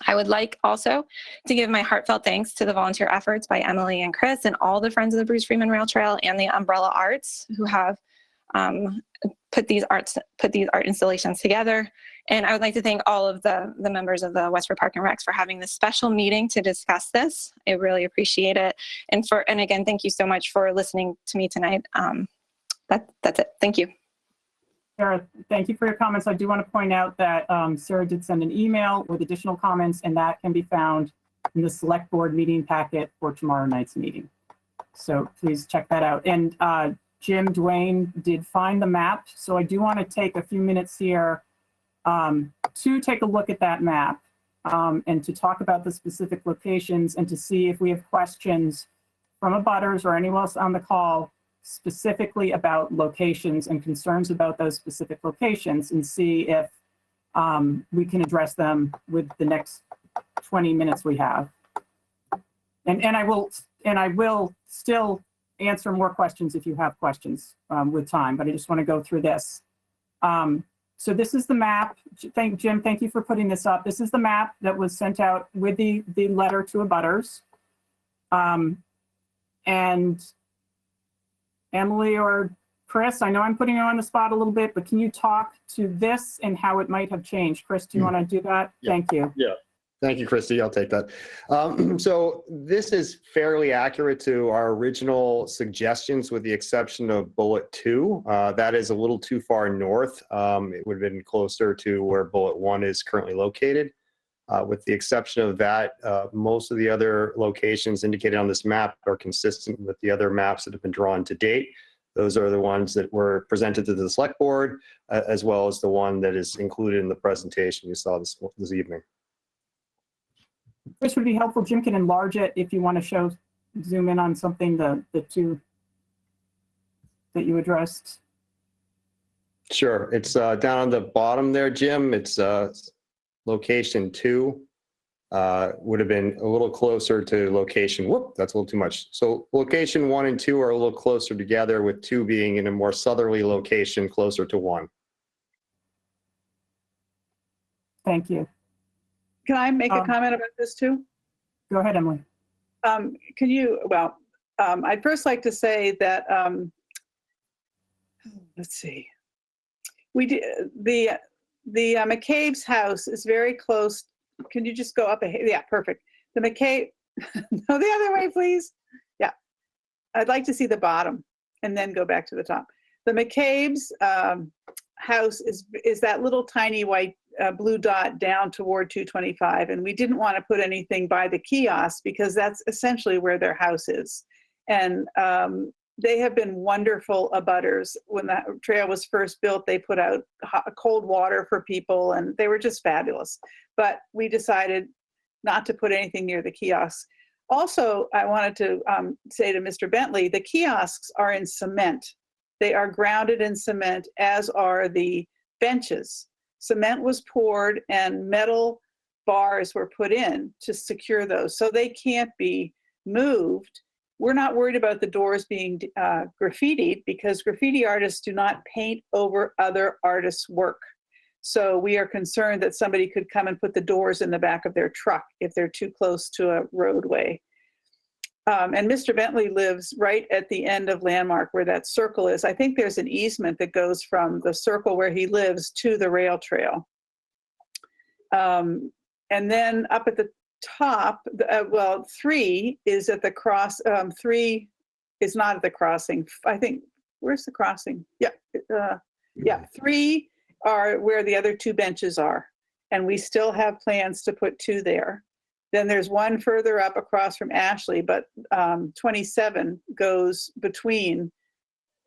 I would like also to give my heartfelt thanks to the volunteer efforts by Emily and Chris and all the Friends of the Bruce Freeman Rail Trail and the Umbrella Arts who have put these art installations together. And I would like to thank all of the members of the Westford Park and Recs for having this special meeting to discuss this. I really appreciate it. And again, thank you so much for listening to me tonight. That's it. Thank you. Sarah, thank you for your comments. I do want to point out that Sarah did send an email with additional comments, and that can be found in the select board meeting packet for tomorrow night's meeting. So please check that out. And Jim Dwayne did find the map. So I do want to take a few minutes here to take a look at that map and to talk about the specific locations and to see if we have questions from abutters or anyone else on the call specifically about locations and concerns about those specific locations, and see if we can address them with the next 20 minutes we have. And I will still answer more questions if you have questions with time, but I just want to go through this. So this is the map. Jim, thank you for putting this up. This is the map that was sent out with the letter to abutters. And Emily or Chris, I know I'm putting you on the spot a little bit, but can you talk to this and how it might have changed? Chris, do you want to do that? Yeah. Thank you. Yeah. Thank you, Christy. I'll take that. So this is fairly accurate to our original suggestions with the exception of bullet 2. That is a little too far north. It would have been closer to where bullet 1 is currently located. With the exception of that, most of the other locations indicated on this map are consistent with the other maps that have been drawn to date. Those are the ones that were presented to the select board, as well as the one that is included in the presentation you saw this evening. This would be helpful. Jim can enlarge it if you want to zoom in on something, the two that you addressed. Sure. It's down on the bottom there, Jim. It's location 2 would have been a little closer to location, that's a little too much. So location 1 and 2 are a little closer together, with 2 being in a more southerly location closer to 1. Thank you. Can I make a comment about this too? Go ahead, Emily. I'd first like to say that, let's see. We did, the McCabe's house is very close. Can you just go up ahead? Yeah, perfect. The McCabe, no, the other way, please. Yeah. I'd like to see the bottom and then go back to the top. The McCabe's house is that little tiny white blue dot down toward 225. And we didn't want to put anything by the kiosk because that's essentially where their house is. And they have been wonderful abutters. When that trail was first built, they put out cold water for people and they were just fabulous. But we decided not to put anything near the kiosks. Also, I wanted to say to Mr. Bentley, the kiosks are in cement. They are grounded in cement, as are the benches. Cement was poured and metal bars were put in to secure those, so they can't be moved. We're not worried about the doors being graffitied because graffiti artists do not paint over other artists' work. So we are concerned that somebody could come and put the doors in the back of their truck if they're too close to a roadway. And Mr. Bentley lives right at the end of Landmark where that circle is. I think there's an easement that goes from the circle where he lives to the rail trail. And then up at the top, well, 3 is at the cross, 3 is not at the crossing. I think, where's the crossing? Yeah, 3 are where the other 2 benches are. And we still have plans to put 2 there. Then there's 1 further up across from Ashley, but 27 goes between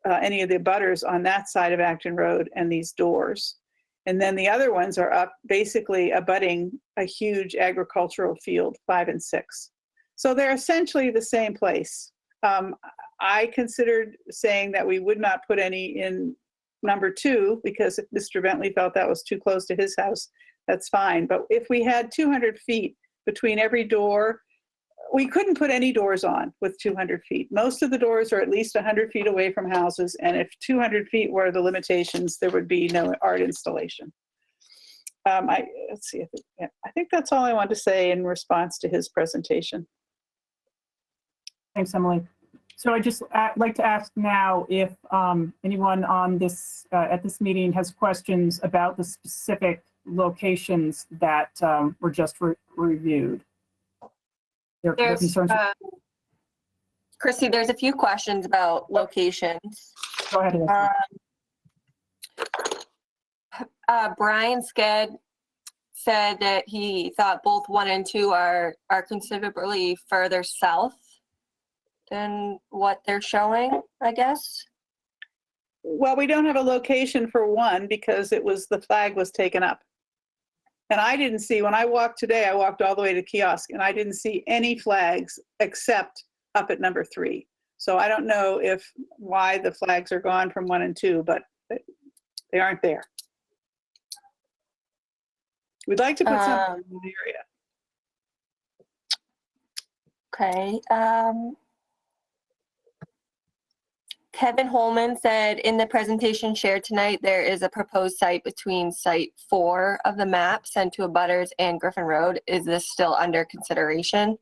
any of the abutters on that side of Acton Road and these doors. And then the other ones are up basically abutting a huge agricultural field, 5 and 6. So they're essentially the same place. I considered saying that we would not put any in number 2 because if Mr. Bentley felt that was too close to his house, that's fine. But if we had 200 feet between every door, we couldn't put any doors on with 200 feet. Most of the doors are at least 100 feet away from houses, and if 200 feet were the limitations, there would be no art installation. Let's see, I think that's all I want to say in response to his presentation. Thanks, Emily. So I just like to ask now if anyone on this at this meeting has questions about the specific locations that were just reviewed. Chrissy, there's a few questions about locations. Go ahead. Brian Sked said that he thought both 1 and 2 are considerably further south than what they're showing, I guess. Well, we don't have a location for 1 because the flag was taken up. And I didn't see, when I walked today, I walked all the way to kiosk and I didn't see any flags except up at number 3. So I don't know why the flags are gone from 1 and 2, but they aren't there. We'd like to put something in the area. Okay. Kevin Holman said in the presentation shared tonight, there is a proposed site between site 4 of the map sent to abutters and Griffin Road. Is this still under consideration?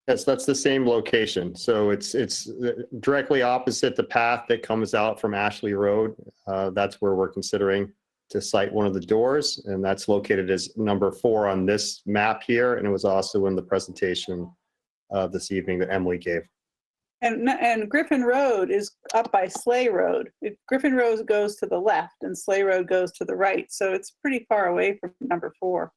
Yes, that's the same location. So it's directly opposite the path that comes out from Ashley Road. That's where we're considering to site one of the doors, and that's located as number 4 on this map here, and it was also in the presentation this evening that Emily gave. And Griffin Road is up by Sleigh Road. Griffin Road goes to the left and Sleigh Road goes to the right. So it's pretty far away from number 4.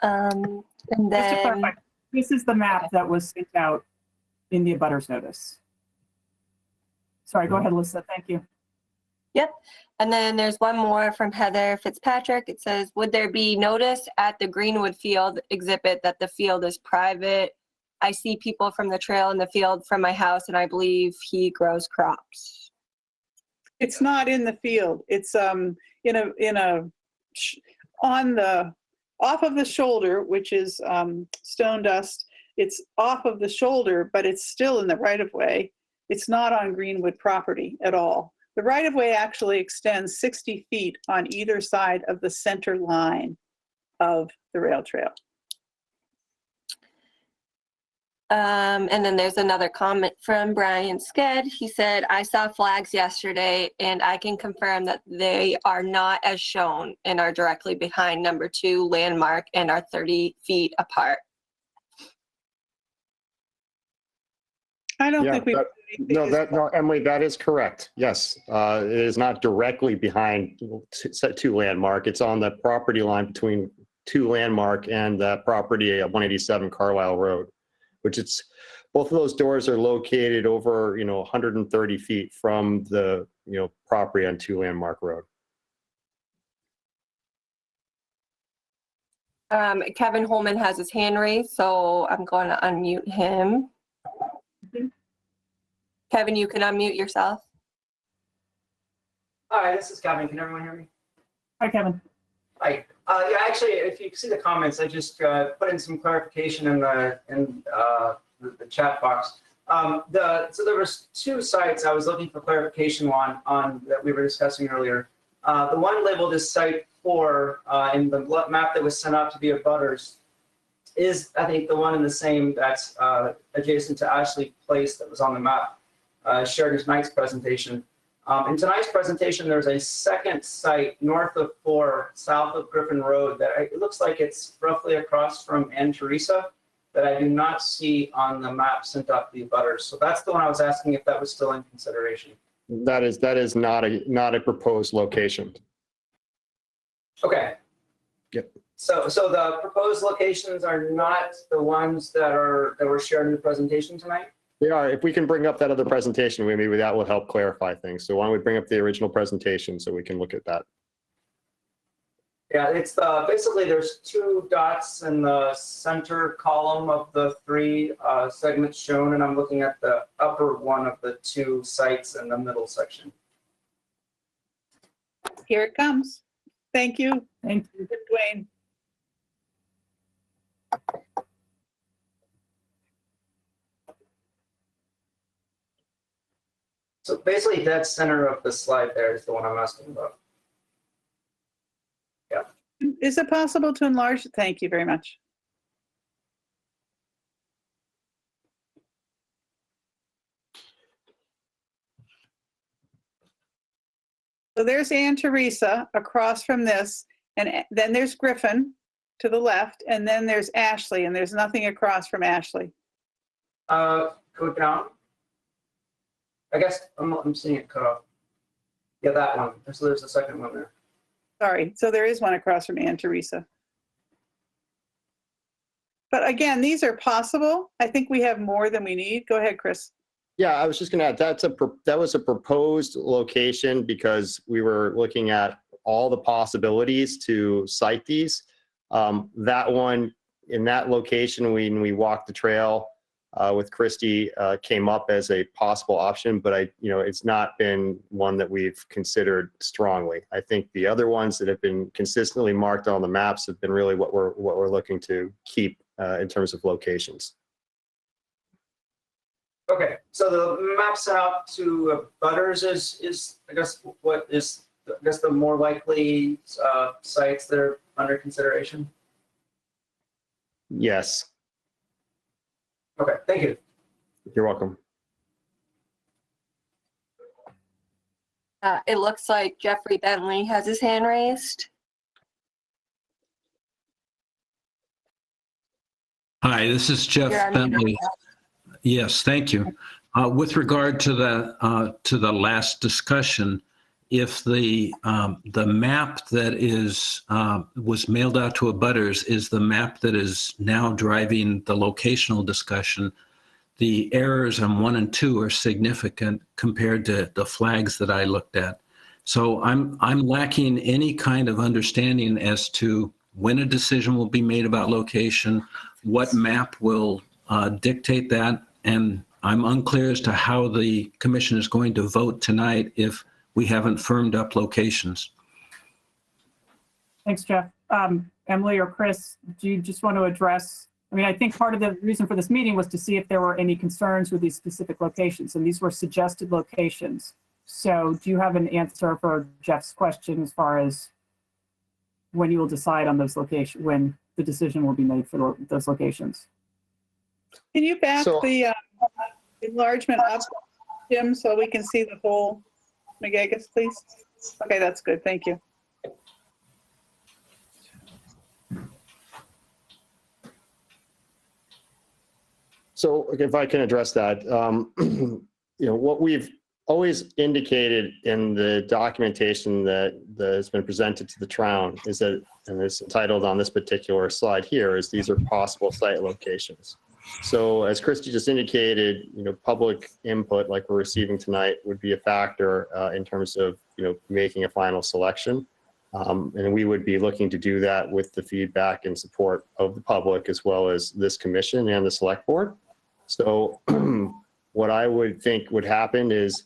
And then, just to clarify, this is the map that was sent out in the abutters notice. Sorry, go ahead, Alyssa. Thank you. Yep. And then there's one more from Heather Fitzpatrick. It says, would there be notice at the Greenwood Field exhibit that the field is private? I see people from the trail in the field from my house, and I believe he grows crops. It's not in the field. It's off of the shoulder, which is stone dust. It's off of the shoulder, but it's still in the right of way. It's not on Greenwood property at all. The right of way actually extends 60 feet on either side of the center line of the rail trail. And then there's another comment from Brian Sked. He said, I saw flags yesterday and I can confirm that they are not as shown and are directly behind number 2 landmark and are 30 feet apart. I don't think we. No, Emily, that is correct. Yes, it is not directly behind 2 landmark. It's on the property line between 2 landmark and the property at 187 Carlisle Road, which it's both of those doors are located over 130 feet from the property on 2 landmark road. Kevin Holman has his hand raised, so I'm going to unmute him. Kevin, you can unmute yourself. Hi, this is Kevin. Can everyone hear me? Hi, Kevin. Hi. Yeah, actually, if you see the comments, I just put in some clarification in the chat box. So there was 2 sites I was looking for clarification on that we were discussing earlier. The one labeled as Site 4 in the map that was sent out to the abutters is, I think, the one in the same that's adjacent to Ashley Place that was on the map, shared in tonight's presentation. In tonight's presentation, there's a second site north of 4, south of Griffin Road, that it looks like it's roughly across from Ann Teresa, that I do not see on the map sent out to the abutters. So that's the one I was asking if that was still in consideration. That is not a proposed location. Okay. Yep. So the proposed locations are not the ones that were shared in the presentation tonight? They are. If we can bring up that other presentation, maybe that will help clarify things. So why don't we bring up the original presentation so we can look at that? Yeah, it's basically there's 2 dots in the center column of the 3 segments shown, and I'm looking at the upper one of the 2 sites in the middle section. Here it comes. Thank you. Thank you. Dwayne. So basically, dead center of the slide there is the one I'm asking about. Yeah. Is it possible to enlarge? Thank you very much. So there's Ann Teresa across from this, and then there's Griffin to the left, and then there's Ashley, and there's nothing across from Ashley. Go down. I guess I'm seeing it cut off. Yeah, that one. So there's the second one there. Sorry, so there is one across from Ann Teresa. But again, these are possible. I think we have more than we need. Go ahead, Chris. Yeah, I was just going to add, that was a proposed location because we were looking at all the possibilities to site these. That one, in that location, when we walked the trail with Christy, came up as a possible option, but it's not been one that we've considered strongly. I think the other ones that have been consistently marked on the maps have been really what we're looking to keep in terms of locations. Okay, so the map sent out to butters is I guess what is the more likely sites that are under consideration? Yes. Okay, thank you. You're welcome. It looks like Jeffrey Bentley has his hand raised. Hi, this is Jeff You're Bentley. Yes, thank you. With regard to the last discussion, if the map that was mailed out to abutters is the map that is now driving the locational discussion, the errors on 1 and 2 are significant compared to the flags that I looked at. So I'm lacking any kind of understanding as to when a decision will be made about location, what map will dictate that, and I'm unclear as to how the commission is going to vote tonight if we haven't firmed up locations. Thanks, Jeff. Emily or Chris, do you just want to address, I think part of the reason for this meeting was to see if there were any concerns with these specific locations, and these were suggested locations. So do you have an answer for Jeff's question as far as when you will decide on those locations, when the decision will be made for those locations? Can you back the enlargement up, Jim, so we can see the whole McGegas, please? Okay, that's good. Thank you. So if I can address that, what we've always indicated in the documentation that has been presented to the Crown is that, and it's entitled on this particular slide here, is these are possible site locations. So as Christy just indicated, public input like we're receiving tonight would be a factor in terms of, making a final selection. And we would be looking to do that with the feedback and support of the public as well as this commission and the select board. So what I would think would happen is,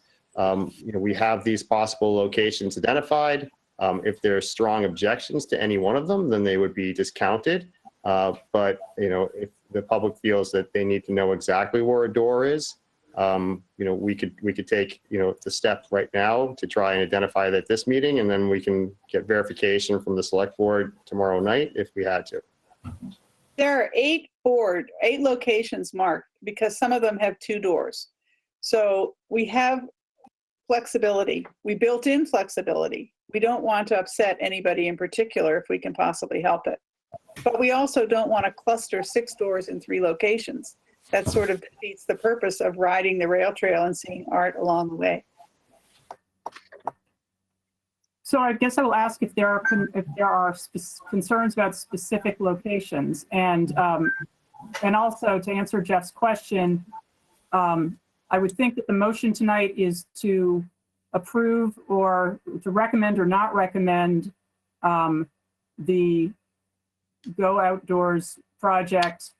we have these possible locations identified. If there are strong objections to any one of them, then they would be discounted. But if the public feels that they need to know exactly where a door is, we could take, the step right now to try and identify it at this meeting, and then we can get verification from the select board tomorrow night if we had to. There are 8 locations marked because some of them have 2 doors. So we have flexibility. We built in flexibility. We don't want to upset anybody in particular if we can possibly help it. But we also don't want to cluster 6 doors in 3 locations. That sort of defeats the purpose of riding the rail trail and seeing art along the way. So I guess I will ask if there are concerns about specific locations, and also to answer Jeff's question, I would think that the motion tonight is to approve or to recommend or not recommend the Go Outdoors project,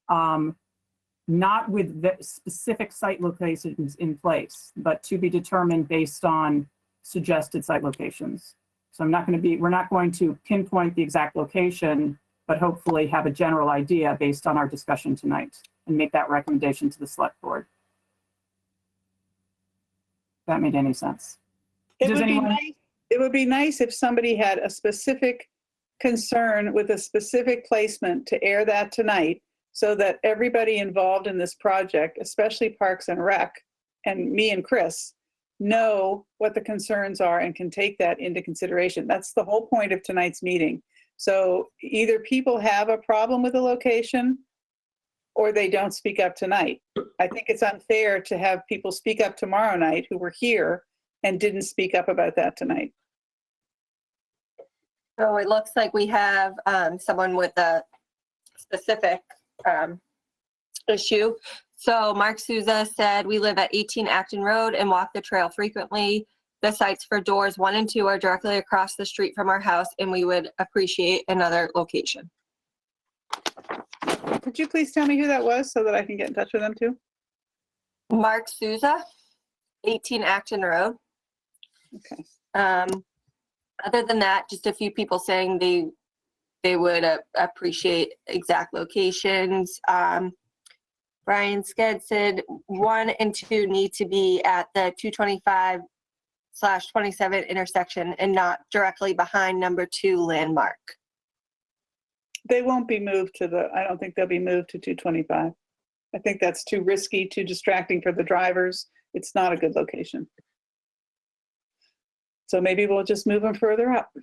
not with the specific site locations in place, but to be determined based on suggested site locations. So we're not going to pinpoint the exact location, but hopefully have a general idea based on our discussion tonight and make that recommendation to the select board. If that made any sense. It would be nice if somebody had a specific concern with a specific placement to air that tonight, so that everybody involved in this project, especially Parks and Rec, and me and Chris, know what the concerns are and can take that into consideration. That's the whole point of tonight's meeting. So either people have a problem with the location or they don't speak up tonight. I think it's unfair to have people speak up tomorrow night who were here and didn't speak up about that tonight. So it looks like we have someone with a specific issue. So Mark Souza said, we live at 18 Acton Road and walk the trail frequently. The sites for doors 1 and 2 are directly across the street from our house, and we would appreciate another location. Could you please tell me who that was so that I can get in touch with them too? Mark Souza, 18 Acton Road. Okay. Other than that, just a few people saying they would appreciate exact locations. Brian Sked said 1 and 2 need to be at the 225/27 intersection and not directly behind number 2 landmark. They won't be moved to I don't think they'll be moved to 225. I think that's too risky, too distracting for the drivers. It's not a good location. So maybe we'll just move them further up.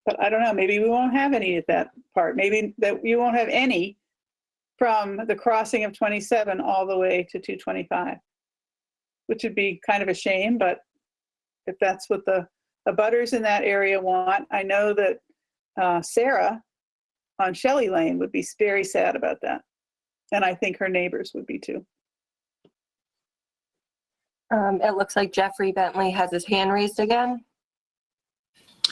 But I don't know, maybe we won't have any at that part. Maybe that you won't have any from the crossing of 27 all the way to 225, which would be kind of a shame, but if that's what the abutters in that area want, I know that Sarah on Shelley Lane would be very sad about that. And I think her neighbors would be too. It looks like Jeffrey Bentley has his hand raised again.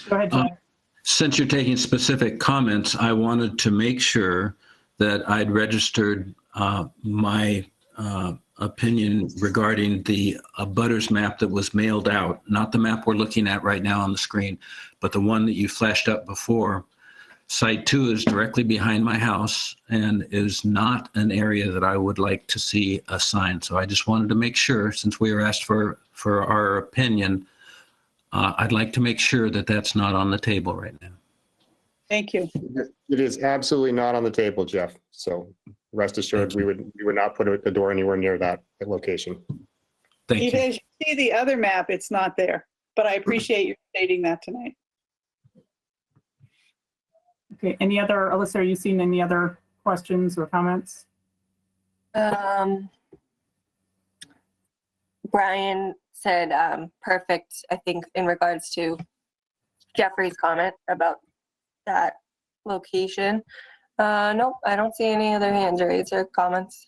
Go ahead, Jeff. Since you're taking specific comments, I wanted to make sure that I'd registered my opinion regarding the abutters map that was mailed out, not the map we're looking at right now on the screen, but the one that you flashed up before. Site 2 is directly behind my house and is not an area that I would like to see a sign. So I just wanted to make sure, since we were asked for our opinion, I'd like to make sure that that's not on the table right now. Thank you. It is absolutely not on the table, Jeff. So rest assured, we would not put a door anywhere near that location. Thank you. As you see the other map, it's not there, but I appreciate you stating that tonight. Okay, Alyssa, are you seeing any other questions or comments? Brian said perfect, I think, in regards to Jeffrey's comment about that location. Nope, I don't see any other hands raised or comments.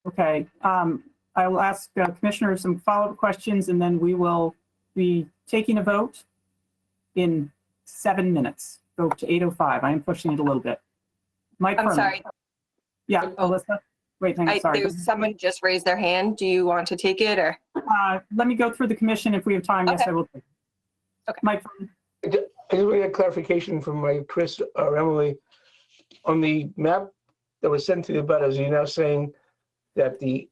Okay, I will ask Commissioner some follow-up questions, and then we will be taking a vote in 7 minutes. Go to 8:05. I am pushing it a little bit. Mike, I'm sorry. Yeah, Alyssa. Wait, hang on, sorry. There's someone just raised their hand. Do you want to take it or? Let me go through the commission. If we have time, yes, Okay. I will take it. Okay. Mike. I just want to get clarification from Chris or Emily on the map that was sent to the butters, are you now saying that the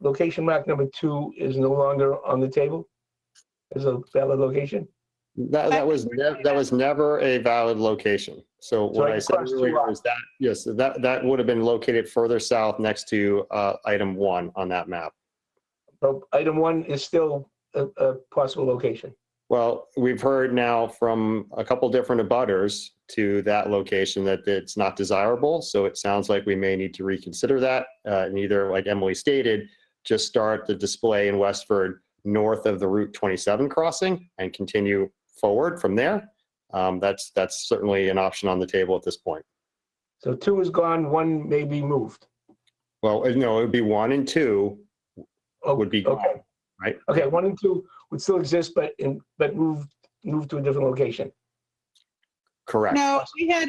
location map number 2 is no longer on the table as a valid location? That was never a valid location. So what I said crossed two earlier off. is that, yes, that would have been located further south next to item 1 on that map. But item 1 is still a possible location. Well, we've heard now from a couple different abutters to that location that it's not desirable. So it sounds like we may need to reconsider that and either, like Emily stated, just start the display in Westford north of the Route 27 crossing and continue forward from there. That's certainly an option on the table at this point. So 2 is gone, 1 may be moved. Well, no, it would be 1 and 2 would be gone, Okay. right? Okay, 1 and 2 would still exist, but moved to a different location. Correct. No, we had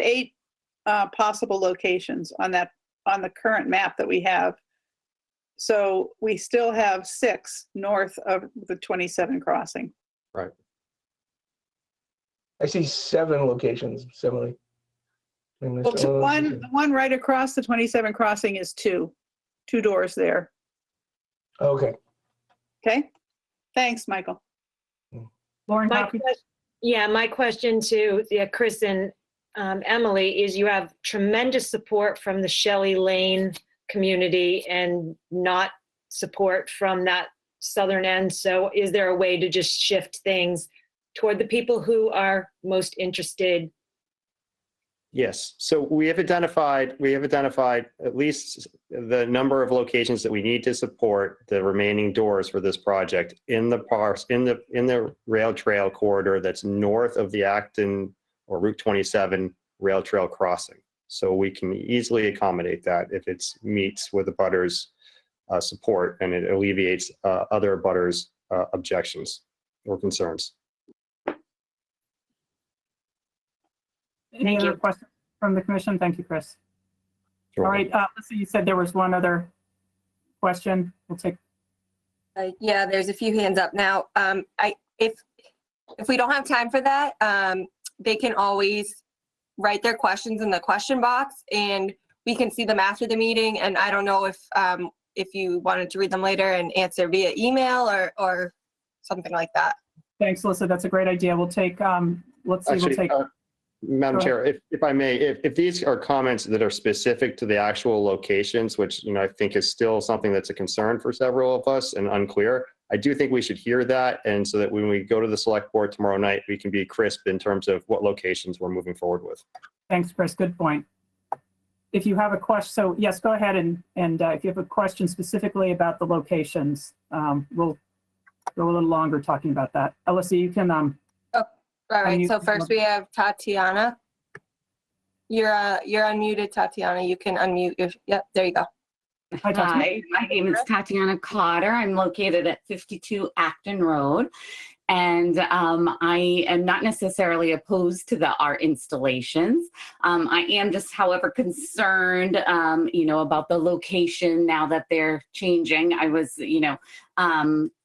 eight possible locations on the current map that we have. So we still have 6 north of the 27 crossing. Right. I see 7 locations, similarly. Well, the one right across the 27 crossing is 2 doors there. Okay. Okay. Thanks, Michael. Lauren, My copy? my question to Chris and Emily is you have tremendous support from the Shelley Lane community and not support from that southern end. So is there a way to just shift things toward the people who are most interested? Yes. So we have identified at least the number of locations that we need to support the remaining doors for this project in the rail trail corridor that's north of the Acton or Route 27 rail trail crossing. So we can easily accommodate that if it meets with the butters' support and it alleviates other butters' objections or concerns. Any other questions from the commission? Thank you, Chris. Sure. All right, let's see, you said there was one other question. We'll take. Yeah, there's a few hands up now. If we don't have time for that, they can always write their questions in the question box and we can see them after the meeting. And I don't know if you wanted to read them later and answer via email or something like that. Thanks, Alyssa. That's a great idea. We'll take, let's see, Actually, we'll take. Madam Chair, if I may, if these are comments that are specific to the actual locations, which I think is still something that's a concern for several of us and unclear, I do think we should hear that, and so that when we go to the select board tomorrow night, we can be crisp in terms of what locations we're moving forward with. Thanks, Chris. Good point. If you have a question, so yes, go ahead and if you have a question specifically about the locations, we'll go a little longer talking about that. Alyssa, you can. All right, so first we have Tatiana. You're unmuted, Tatiana. You can unmute. Yep, there you go. Hi, my name is Tatiana Cotter. I'm located at 52 Acton Road. And I am not necessarily opposed to the art installations. I am just, however, concerned, about the location now that they're changing. I was,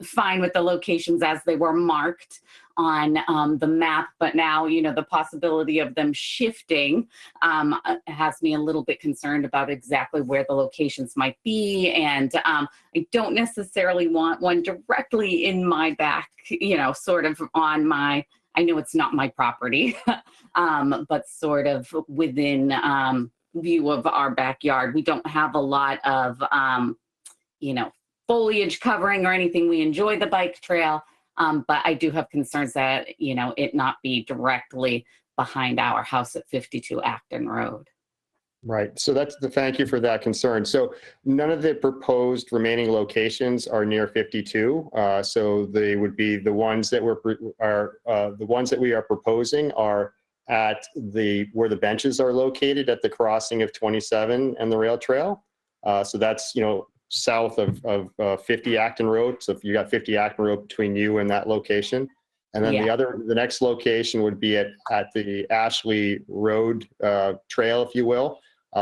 fine with the locations as they were marked on the map, but now, the possibility of them shifting has me a little bit concerned about exactly where the locations might be. And I don't necessarily want one directly in my back, sort of on my, I know it's not my property, but sort of within view of our backyard. We don't have a lot of, foliage covering or anything. We enjoy the bike trail. But I do have concerns that, it not be directly behind our house at 52 Acton Road. Right. So thank you for that concern. So none of the proposed remaining locations are near 52. So they would be the ones that we are proposing are at where the benches are located at the crossing of 27 and the rail trail. So that's, south of 50 Acton Road. So if you got 50 Acton Road between you and that location. And then the next location would be at the Ashley Road trail, if you will,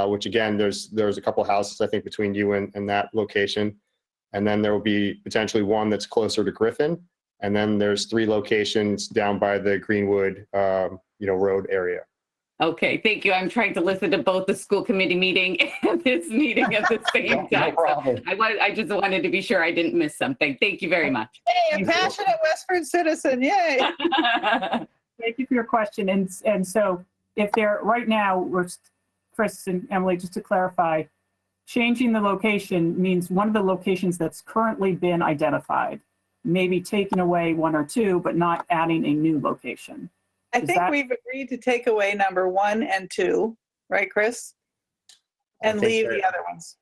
which again, there's a couple of houses, I think, between you and that location. And then there will be potentially one that's closer to Griffin. And then there's 3 locations down by the Greenwood, road area. Okay, thank you. I'm trying to listen to both the school committee meeting and this meeting at the same No time. problem. I just wanted to be sure I didn't miss something. Thank you very much. Hey, a passionate Westford citizen, yay. Thank you for your question. And so if they're, right now, we're, Chris and Emily, just to clarify, changing the location means one of the locations that's currently been identified, maybe taking away one or two, but not adding a new location. I think we've agreed to take away number 1 and 2, right, Chris? And think leave that- the other ones.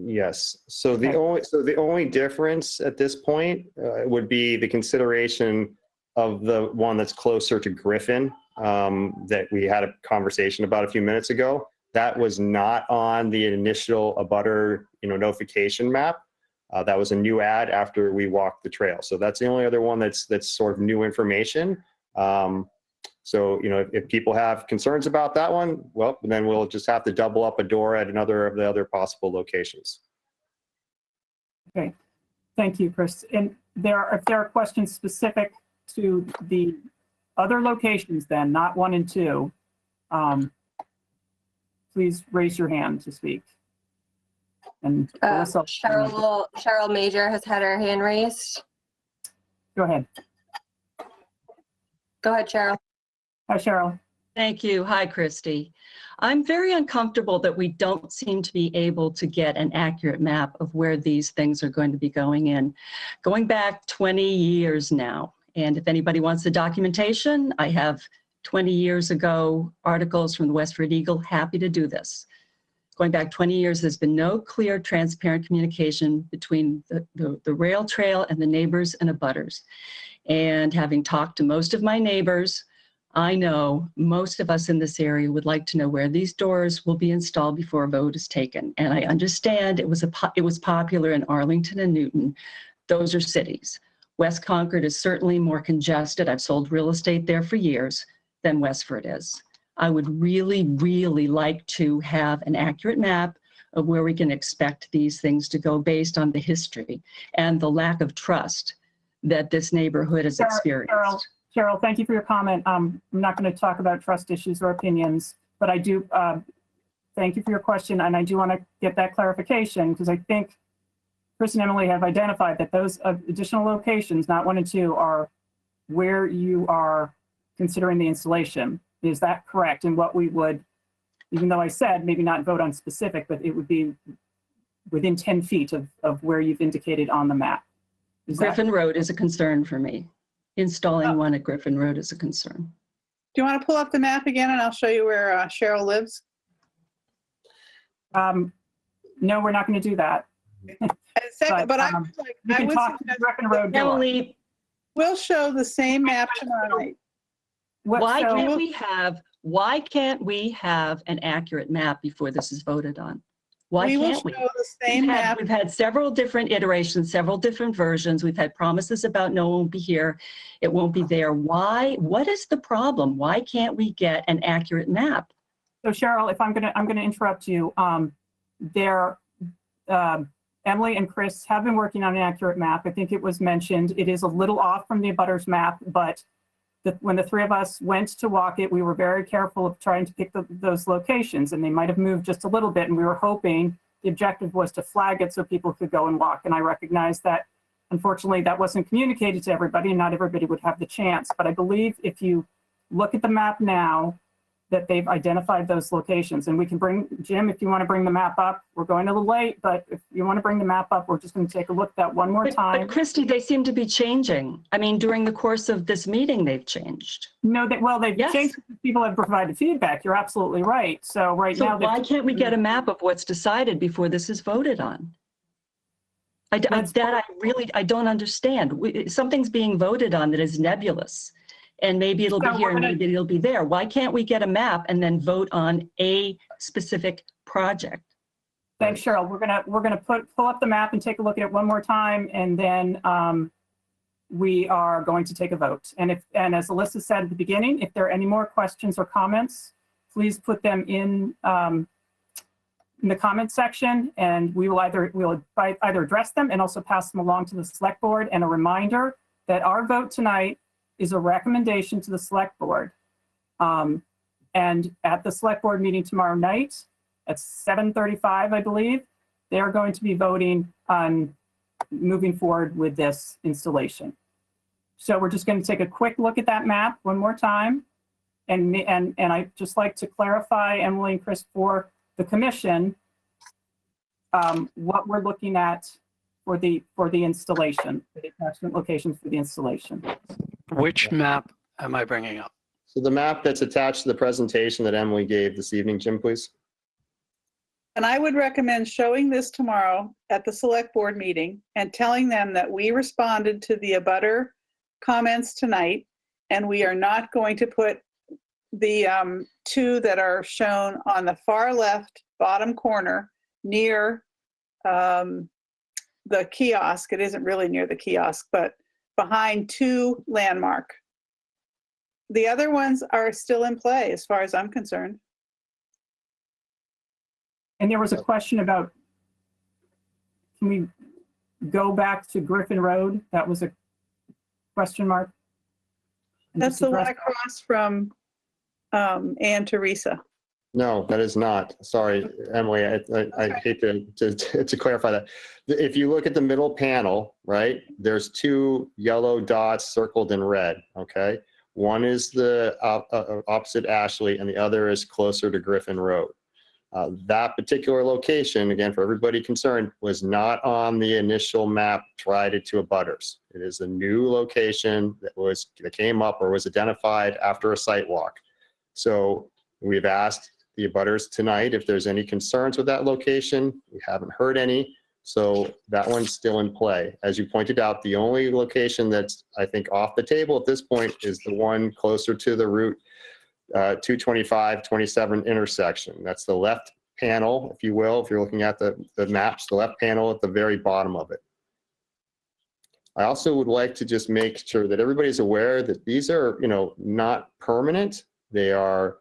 Yes. So the only difference at this point would be the consideration of the one that's closer to Griffin that we had a conversation about a few minutes ago. That was not on the initial abutter, notification map. That was a new ad after we walked the trail. So that's the only other one that's sort of new information. So, if people have concerns about that one, well, then we'll just have to double up a door at another of the other possible locations. Okay, thank you, Chris. And if there are questions specific to the other locations then, not 1 and 2, please raise your hand to speak. And Cheryl Major has had her hand raised. Go ahead. Go ahead, Cheryl. Hi, Cheryl. Thank you. Hi, Christy. I'm very uncomfortable that we don't seem to be able to get an accurate map of where these things are going to be going in. Going back 20 years now, and if anybody wants the documentation, I have 20 years ago articles from the Westford Eagle, happy to do this. Going back 20 years, there's been no clear, transparent communication between the rail trail and the neighbors and abutters. And having talked to most of my neighbors, I know most of us in this area would like to know where these doors will be installed before a vote is taken. And I understand it was popular in Arlington and Newton. Those are cities. West Concord is certainly more congested. I've sold real estate there for years than Westford is. I would really, really like to have an accurate map of where we can expect these things to go based on the history and the lack of trust that this neighborhood has experienced. Cheryl, thank you for your comment. I'm not going to talk about trust issues or opinions, but I do thank you for your question, and I do want to get that clarification because I think Chris and Emily have identified that those additional locations, not 1 and 2, are where you are considering the installation. Is that correct? And what we would, even though I said maybe not vote on specific, but it would be within 10 feet of where you've indicated on the map. Griffin Road is a concern for me. Installing one at Griffin Road is a concern. Do you want to pull up the map again and I'll show you where Cheryl lives? No, we're not going to do that. But I would suggest Emily, we'll show the same map tomorrow night. Why can't we have an accurate map before this is voted on? Why can't we? Show the same map. We've had several different iterations, several different versions. We've had promises about no one will be here, it won't be there. Why? What is the problem? Why can't we get an accurate map? So Cheryl, if I'm gonna interrupt you. Emily and Chris have been working on an accurate map. I think it was mentioned. It is a little off from the abutters map, but when the 3 of us went to walk it, we were very careful of trying to pick those locations, and they might have moved just a little bit, and we were hoping the objective was to flag it so people could go and walk. And I recognize that, unfortunately, that wasn't communicated to everybody, and not everybody would have the chance. But I believe if you look at the map now, that they've identified those locations. And we can bring, Jim, if you want to bring the map up, we're going a little late, but if you want to bring the map up, we're just going to take a look at that one more time. But Christy, they seem to be changing. I mean, during the course of this meeting, they've changed. No, they've changed because people have provided feedback. You're absolutely right. So now, why can't we get a map of what's decided before this is voted on? I don't understand. Something's being voted on that is nebulous. And maybe it'll be here and maybe it'll be there. Why can't we get a map and then vote on a specific project? Thanks, Cheryl. We're gonna pull up the map and take a look at it one more time, and then we are going to take a vote. And as Alyssa said at the beginning, if there are any more questions or comments, please put them in the comment section, and we'll either address them and also pass them along to the select board. And a reminder that our vote tonight is a recommendation to the select board. And And at the select board meeting tomorrow night at 7:35, I believe, they're going to be voting on moving forward with this installation. So we're just going to take a quick look at that map one more time. And I'd just like to clarify, Emily and Chris, for the commission, what we're looking at for the installation, for the attachment locations for the installation. Which map am I bringing up? So the map that's attached to the presentation that Emily gave this evening, Jim, please. And I would recommend showing this tomorrow at the select board meeting and telling them that we responded to the abutter comments tonight, and we are not going to put the two that are shown on the far left bottom corner near the kiosk. It isn't really near the kiosk, but behind 2 landmark. The other ones are still in play as far as I'm concerned. And there was a question about, can we go back to Griffin Road? That was a question mark. And That's just the one address- across from Ann Teresa. No, that is not. Sorry, Emily, I hate to clarify that. If you look at the middle panel, right, there's 2 yellow dots circled in red, okay? One is the opposite Ashley and the other is closer to Griffin Road. That particular location, again, for everybody concerned, was not on the initial map provided to abutters. It is a new location that came up or was identified after a site walk. So we've asked the abutters tonight if there's any concerns with that location. We haven't heard any, so that one's still in play. As you pointed out, the only location that's, I think, off the table at this point is the one closer to the Route 225-27 intersection. That's the left panel, if you will, if you're looking at the maps, the left panel at the very bottom of it. I also would like to just make sure that everybody's aware that these are, not permanent. They are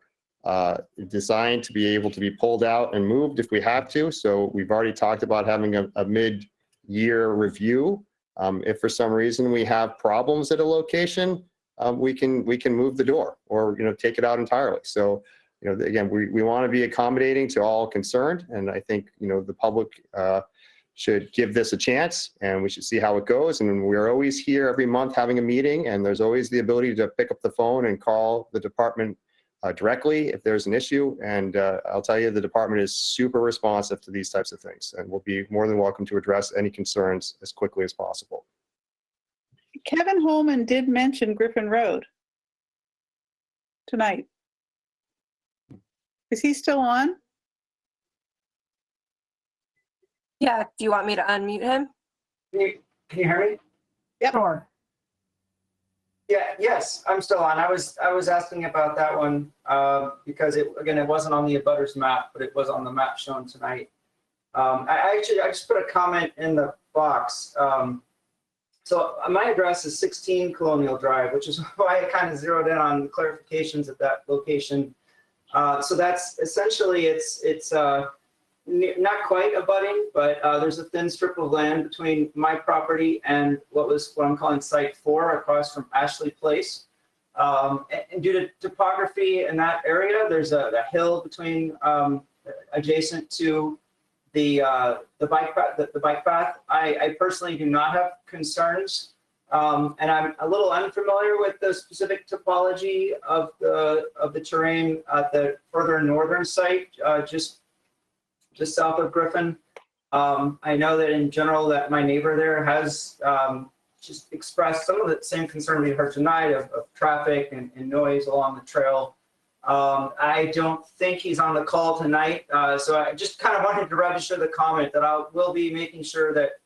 designed to be able to be pulled out and moved if we have to. So we've already talked about having a mid-year review. If for some reason we have problems at a location, we can move the door or take it out entirely. So again, we want to be accommodating to all concerned, and I think the public should give this a chance, and we should see how it goes. And we're always here every month having a meeting, and there's always the ability to pick up the phone and call the department directly if there's an issue. And I'll tell you, the department is super responsive to these types of things, and we'll be more than welcome to address any concerns as quickly as possible. Kevin Holman did mention Griffin Road tonight. Is he still on? Yeah, do you want me to unmute him? Can you hear me? Yep. Sure. Yeah, yes, I'm still on. I was asking about that one because it wasn't on the abutters map, but it was on the map shown tonight. I just put a comment in the box. So my address is 16 Colonial Drive, which is why I kind of zeroed in on clarifications at that location. So that's essentially, it's not quite abutting, but there's a thin strip of land between my property and what I'm calling Site 4 across from Ashley Place. And due to topography in that area, there's a hill between adjacent to the bike path. I personally do not have concerns, and I'm a little unfamiliar with the specific topology of the terrain at the further northern site, just south of Griffin. I know that in general that my neighbor there has just expressed some of the same concern we heard tonight of traffic and noise along the trail. I don't think he's on the call tonight, so I just kind of wanted to register the comment that I will be making sure that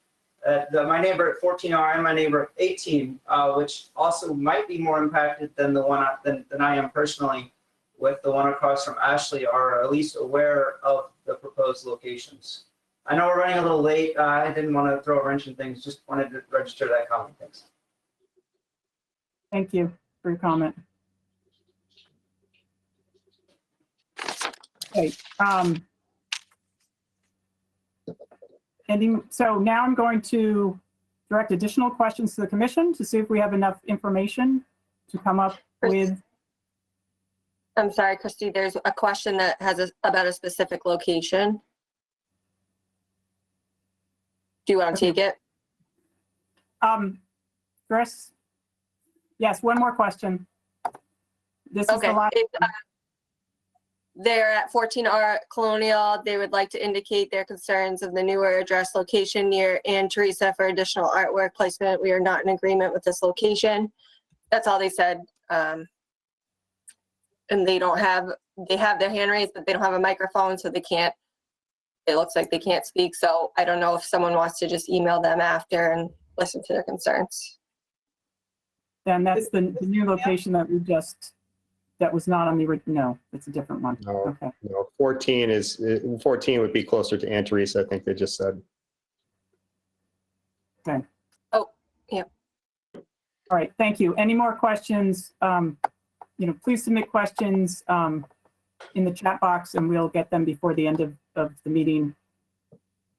my neighbor at 14R and my neighbor at 18, which also might be more impacted than the one than I am personally, with the one across from Ashley, are at least aware of the proposed locations. I know we're running a little late. I didn't want to throw a wrench in things. Just wanted to register that comment. Thanks. Thank you for your comment. Okay. So now I'm going to direct additional questions to the commission to see if we have enough information to come up with. I'm sorry, Christy, there's a question that has about a specific location. Do you want to take it? Chris? Yes, one more question. This is Okay. the last. They're at 14 Art Colonial. They would like to indicate their concerns of the newer address location near Ann Teresa for additional artwork placement. We are not in agreement with this location. That's all they said. And they have their hand raised, but they don't have a microphone, so they can't, it looks like they can't speak. So I don't know if someone wants to just email them after and listen to their concerns. And that's the new location that that was not on the original. No, it's a different one. No, Okay. no, 14 would be closer to Ann Teresa, I think they just said. Okay. Oh, yeah. All right, thank you. Any more questions? Please submit questions in the chat box and we'll get them before the end of the meeting.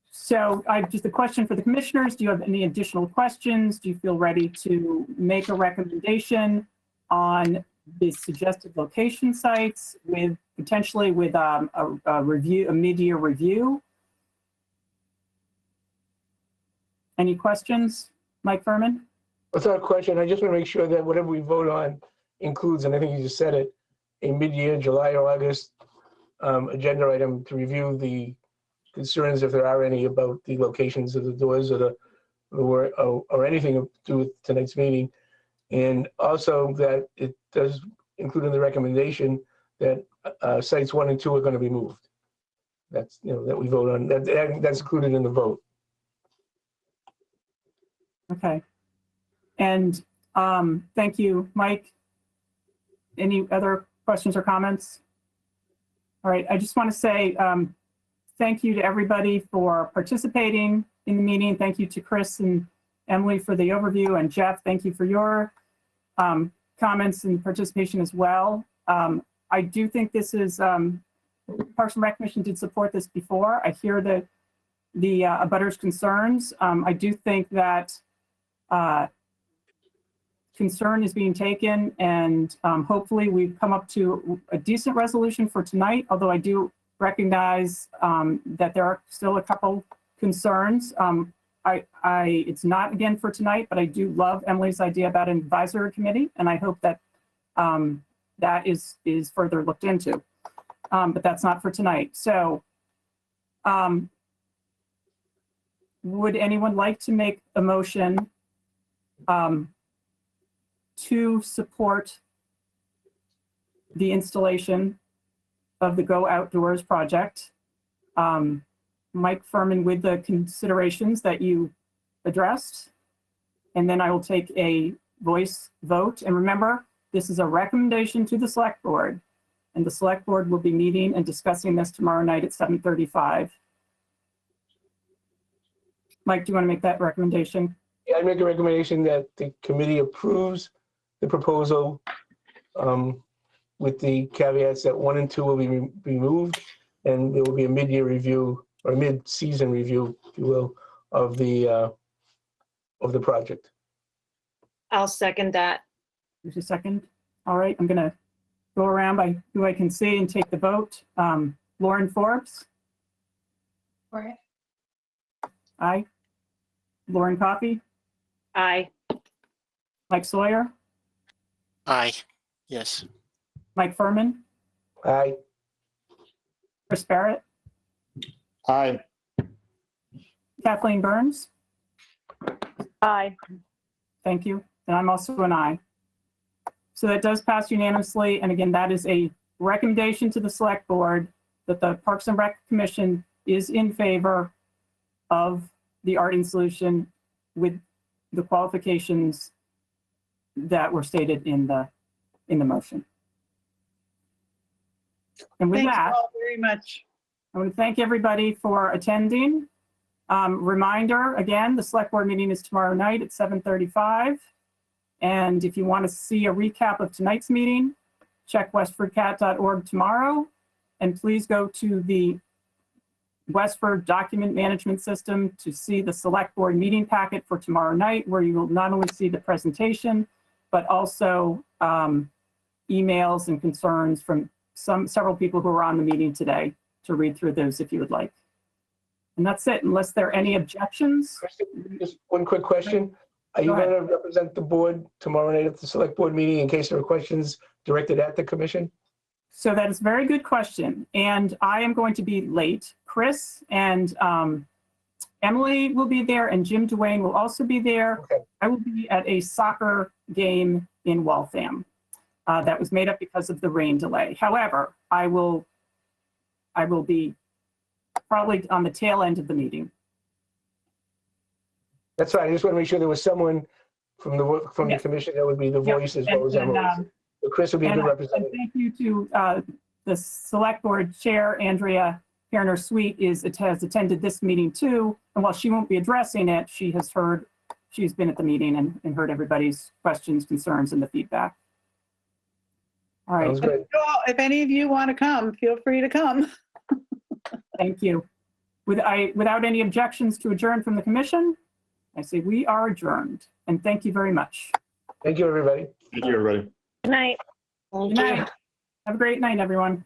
So just a question for the commissioners. Do you have any additional questions? Do you feel ready to make a recommendation on the suggested location sites with potentially with a mid-year review? Any questions? Mike Furman? That's not a question. I just want to make sure that whatever we vote on includes, and I think you just said it, a mid-year, July or August agenda item to review the concerns, if there are any, about the locations of the doors or anything to do with tonight's meeting. And also that it does include in the recommendation that sites 1 and 2 are going to be moved. That's, that we vote on. That's included in the vote. Okay. And thank you, Mike. Any other questions or comments? All right, I just want to say thank you to everybody for participating in the meeting. Thank you to Chris and Emily for the overview, and Jeff, thank you for your comments and participation as well. I do think this is, Parks and Rec Commission did support this before. I hear the abutters' concerns. I do think that concern is being taken, and hopefully we've come up to a decent resolution for tonight, although I do recognize that there are still a couple concerns. It's not again for tonight, but I do love Emily's idea about an advisory committee, and I hope that that is further looked into. But that's not for tonight. So would anyone like to make a motion to support the installation of the Go Outdoors project? Mike Furman, with the considerations that you addressed, and then I will take a voice vote. And remember, this is a recommendation to the select board, and the select board will be meeting and discussing this tomorrow night at 7:35. Mike, do you want to make that recommendation? Yeah, I make a recommendation that the committee approves the proposal with the caveats that 1 and 2 will be removed, and there will be a mid-year review or mid-season review, if you will, of the project. I'll second that. There's a second. All right, I'm gonna go around by who I can see and take the vote. Lauren Forbes? For it. Aye. Lauren Coffey? Aye. Mike Sawyer? Aye. Yes. Mike Furman? Aye. Chris Barrett? Aye. Kathleen Burns? Aye. Thank you. And I'm also an aye. So that does pass unanimously. And again, that is a recommendation to the select board that the Parks and Rec Commission is in favor of the art installation with the qualifications that were stated in the motion. And with Thank that, you all very much. I want to thank everybody for attending. Reminder, again, the select board meeting is tomorrow night at 7:35. And if you want to see a recap of tonight's meeting, check westfordcat.org tomorrow. And please go to the Westford document management system to see the select board meeting packet for tomorrow night, where you will not only see the presentation, but also emails and concerns from several people who were on the meeting today to read through those if you would like. And that's it, unless there are any objections. Just one quick question. Are you Go ahead. going to represent the board tomorrow night at the select board meeting in case there are questions directed at the commission? So that is a very good question. And I am going to be late. Chris and Emily will be there, and Jim Duane will also be there. Okay. I will be at a soccer game in Waltham that was made up because of the rain delay. However, I will be probably on the tail end of the meeting. That's right. I just want to make sure there was someone from the Yes. commission that would be the Yep. voice as well as Emily. So Chris will be a good And representative. thank you to the select board chair, Andrea Perner Sweet has attended this meeting too. And while she won't be addressing it, she's been at the meeting and heard everybody's questions, concerns, and the feedback. All right. Sounds great. If any of you want to come, feel free to come. Thank you. Without any objections to adjourn from the commission, I say we are adjourned. And thank you very much. Thank you, everybody. Thank you, everybody. Good night. Good night. Have a great night, everyone.